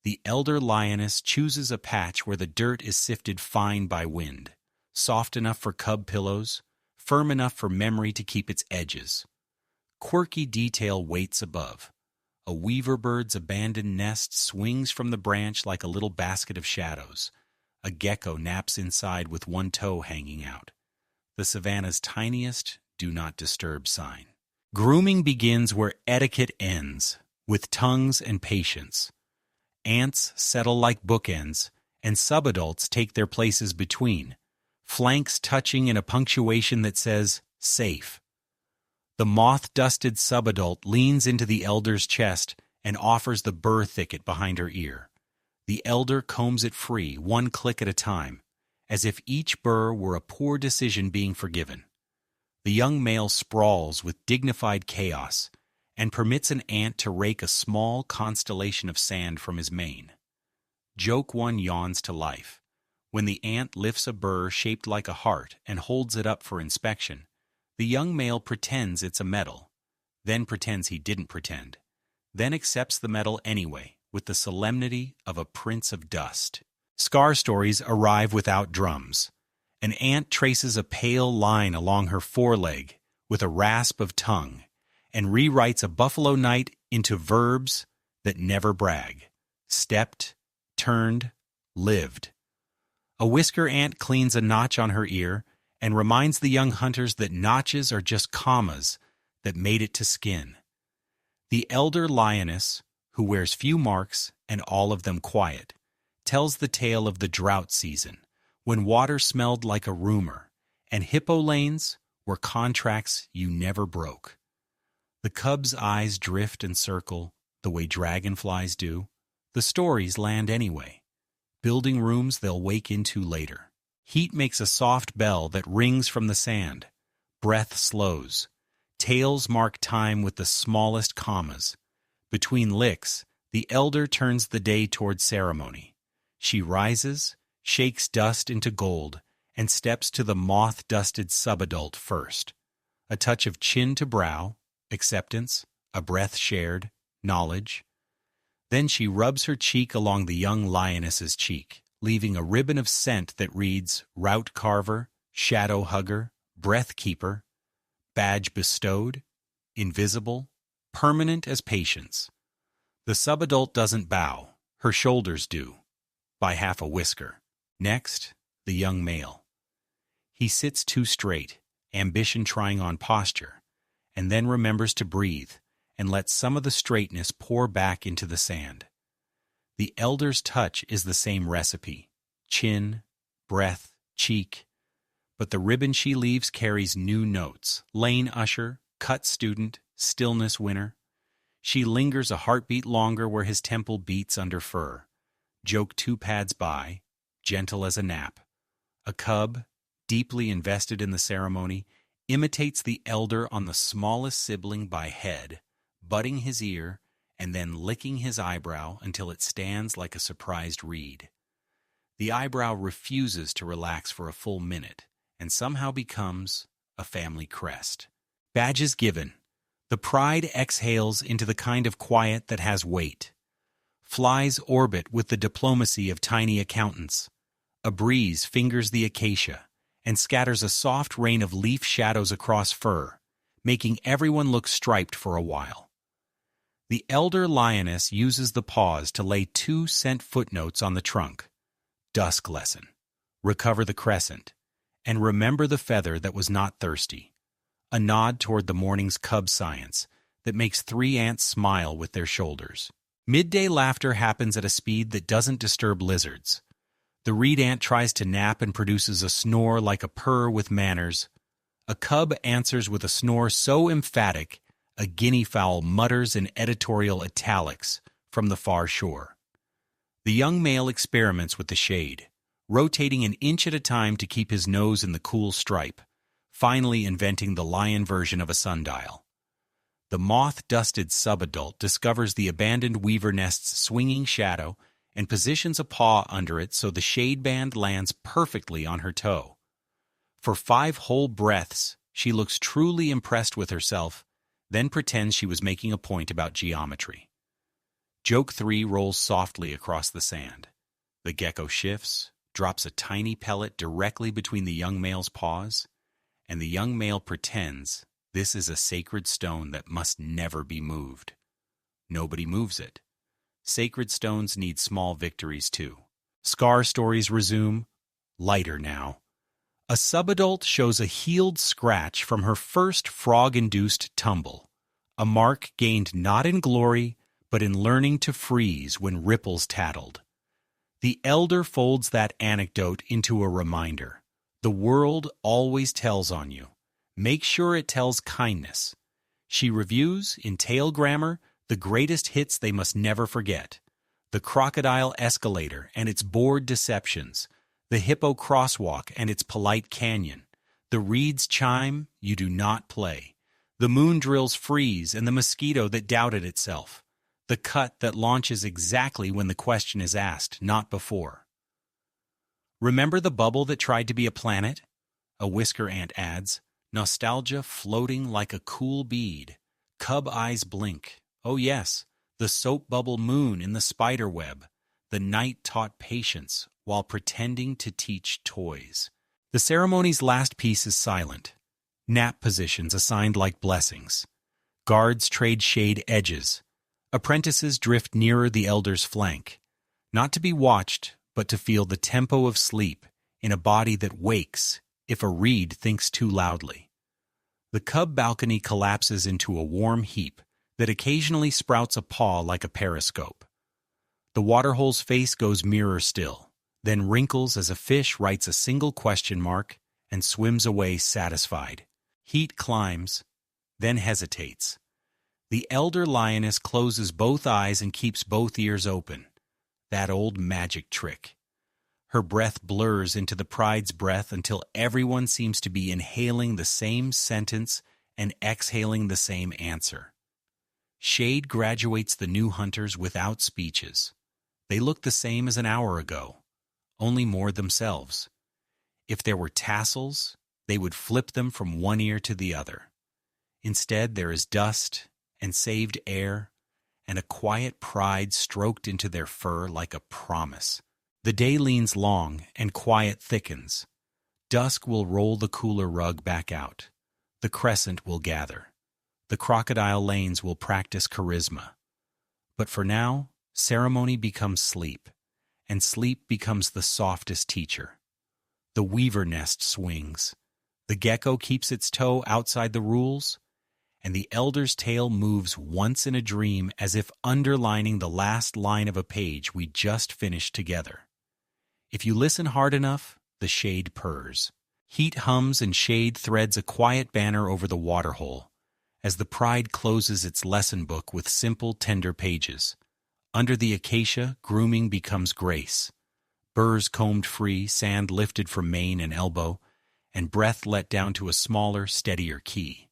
Speaker 1: The elder lioness chooses a patch where the dirt is sifted fine by wind, soft enough for cub pillows, firm enough for memory to keep its edges. Quirky detail waits above. A weaver bird's abandoned nest swings from the branch like a little basket of shadows. A gecko naps inside with one toe hanging out. The savanna's tiniest "do not disturb" sign. Grooming begins where etiquette ends, with tongues and patience. Ants settle like bookends, and subadults take their places between, flanks touching in a punctuation that says, safe. The moth-dusted subadult leans into the elder's chest and offers the burr thicket behind her ear. The elder combs it free, one click at a time, as if each burr were a poor decision being forgiven. The young male sprawls with dignified chaos and permits an ant to rake a small constellation of sand from his mane. Joke 1 yawns to life. When the ant lifts a burr shaped like a heart and holds it up for inspection, the young male pretends it's a medal, then pretends he didn't pretend, then accepts the medal anyway with the solemnity of a prince of dust. Scar stories arrive without drums. An ant traces a pale line along her foreleg with a rasp of tongue and rewrites a buffalo night into verbs that never brag. Stepped, turned, lived. A whisker ant cleans a notch on her ear and reminds the young hunters that notches are just commas that made it to skin. The elder lioness, who wears few marks and all of them quiet, tells the tale of the drought season, when water smelled like a rumor, and hippo lanes were contracts you never broke. The cub's eyes drift and circle the way dragonflies do. The stories land anyway, building rooms they'll wake into later. Heat makes a soft bell that rings from the sand. Breath slows. Tails mark time with the smallest commas. Between licks, the elder turns the day toward ceremony. She rises, shakes dust into gold, and steps to the moth-dusted subadult first. A touch of chin to brow, acceptance, a breath shared, knowledge. Then she rubs her cheek along the young lioness's cheek, leaving a ribbon of scent that reads Route Carver, Shadow Hugger, Breath Keeper, Badge Bestowed, Invisible, Permanent as Patience. The subadult doesn't bow, her shoulders do, by half a whisker. Next, the young male. He sits too straight, ambition trying on posture, and then remembers to breathe and lets some of the straightness pour back into the sand. The elder's touch is the same recipe, chin, breath, cheek, but the ribbon she leaves carries new notes, lane usher, cut student, stillness winner. She lingers a heartbeat longer where his temple beats under fur. Joke 2 pads by, gentle as a nap. A cub, deeply invested in the ceremony, imitates the elder on the smallest sibling by head, butting his ear, and then licking his eyebrow until it stands like a surprised reed. The eyebrow refuses to relax for a full minute, and somehow becomes a family crest. Badges given. The pride exhales into the kind of quiet that has weight. Flies orbit with the diplomacy of tiny accountants. A breeze fingers the acacia and scatters a soft rain of leaf shadows across fur, making everyone look striped for a while. The elder lioness uses the pause to lay 2 cent footnotes on the trunk. Dusk lesson. Recover the crescent. And remember the feather that was not thirsty. A nod toward the morning's cub science that makes 3 ants smile with their shoulders. Midday laughter happens at a speed that doesn't disturb lizards. The reed ant tries to nap and produces a snore like a purr with manners. A cub answers with a snore so emphatic, a guinea fowl mutters in editorial italics from the far shore. The young male experiments with the shade, rotating an inch at a time to keep his nose in the cool stripe, finally inventing the lion version of a sundial. The moth-dusted subadult discovers the abandoned weaver nest's swinging shadow and positions a paw under it so the shade band lands perfectly on her toe. For 5 whole breaths, she looks truly impressed with herself, then pretends she was making a point about geometry. Joke 3 rolls softly across the sand. The gecko shifts, drops a tiny pellet directly between the young male's paws, and the young male pretends this is a sacred stone that must never be moved. Nobody moves it. Sacred stones need small victories too. Scar stories resume, lighter now. A subadult shows a healed scratch from her first frog-induced tumble, a mark gained not in glory, but in learning to freeze when ripples tattled. The elder folds that anecdote into a reminder. The world always tells on you. Make sure it tells kindness. She reviews, in tail grammar, the greatest hits they must never forget. The crocodile escalator and its bored deceptions, the hippo crosswalk and its polite canyon, the reed's chime you do not play, the moon drill's freeze and the mosquito that doubted itself, the cut that launches exactly when the question is asked, not before. Remember the bubble that tried to be a planet? A whisker ant adds, nostalgia floating like a cool bead. Cub eyes blink. Oh yes, the soap bubble moon in the spider web. The night taught patience while pretending to teach toys. The ceremony's last piece is silent. Nap positions assigned like blessings. Guards trade shade edges. Apprentices drift nearer the elder's flank. Not to be watched, but to feel the tempo of sleep in a body that wakes if a reed thinks too loudly. The cub balcony collapses into a warm heap that occasionally sprouts a paw like a periscope. The Waterhole's face goes mirror still. then wrinkles as a fish writes a single question mark and swims away satisfied. Heat climbs, then hesitates. The elder lioness closes both eyes and keeps both ears open. That old magic trick. Her breath blurs into the pride's breath until everyone seems to be inhaling the same sentence and exhaling the same answer. Shade graduates the new hunters without speeches. They look the same as an hour ago, only more themselves. If there were tassels, they would flip them from one ear to the other. Instead, there is dust and saved air and a quiet pride stroked into their fur like a promise. The day leans long and quiet thickens. Dusk will roll the cooler rug back out. The crescent will gather. The crocodile lanes will practice charisma. But for now, ceremony becomes sleep, and sleep becomes the softest teacher. The weaver nest swings. The gecko keeps its toe outside the rules, and the elder's tail moves once in a dream as if underlining the last line of a page we just finished together. If you listen hard enough, the shade purrs. Heat hums and shade threads a quiet banner over the waterhole, as the pride closes its lesson book with simple, tender pages. Under the acacia, grooming becomes grace. Burrs combed free, sand lifted from mane and elbow, and breath let down to a smaller, steadier key.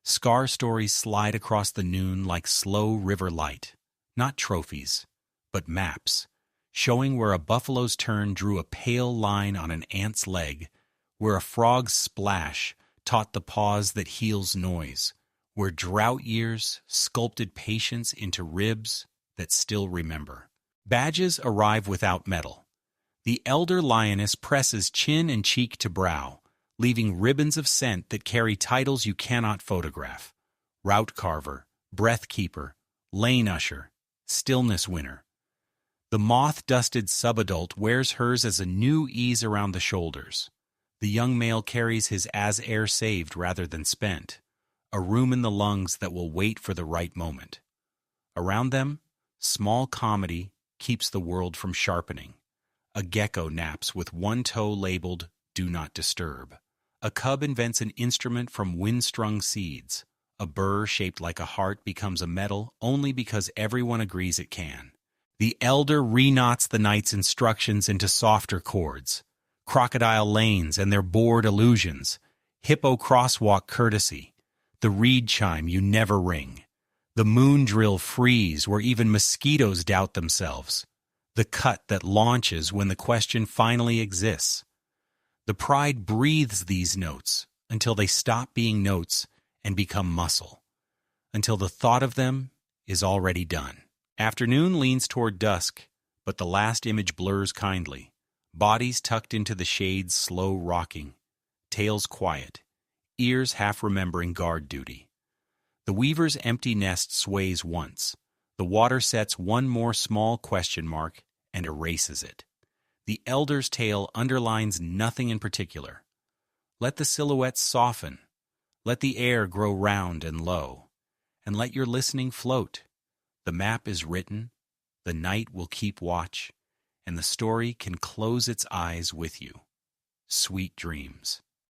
Speaker 1: Scar stories slide across the noon like slow river light, not trophies, but maps, showing where a buffalo's turn drew a pale line on an ant's leg, where a frog's splash taught the pause that heals noise, where drought years sculpted patience into ribs that still remember. Badges arrive without metal. The elder lioness presses chin and cheek to brow, leaving ribbons of scent that carry titles you cannot photograph. Route carver, breath keeper, lane usher, stillness winner. The moth-dusted subadult wears hers as a new ease around the shoulders. The young male carries his as air saved rather than spent, a room in the lungs that will wait for the right moment. Around them, small comedy keeps the world from sharpening. A gecko naps with one toe labeled, "Do not disturb." A cub invents an instrument from wind-strung seeds. A burr shaped like a heart becomes a medal only because everyone agrees it can. The elder reknots the night's instructions into softer chords. Crocodile lanes and their bored illusions. Hippo crosswalk courtesy. The reed chime you never ring. The moon drill freeze where even mosquitoes doubt themselves. The cut that launches when the question finally exists. The pride breathes these notes until they stop being notes and become muscle, until the thought of them is already done. Afternoon leans toward dusk, but the last image blurs kindly. Bodies tucked into the shades slow rocking, tails quiet, ears half remembering guard duty. The weaver's empty nest sways once. The water sets one more small question mark and erases it. The elder's tale underlines nothing in particular. Let the silhouettes soften. Let the air grow round and low. And let your listening float. The map is written, the night will keep watch, and the story can close its eyes with you. Sweet dreams.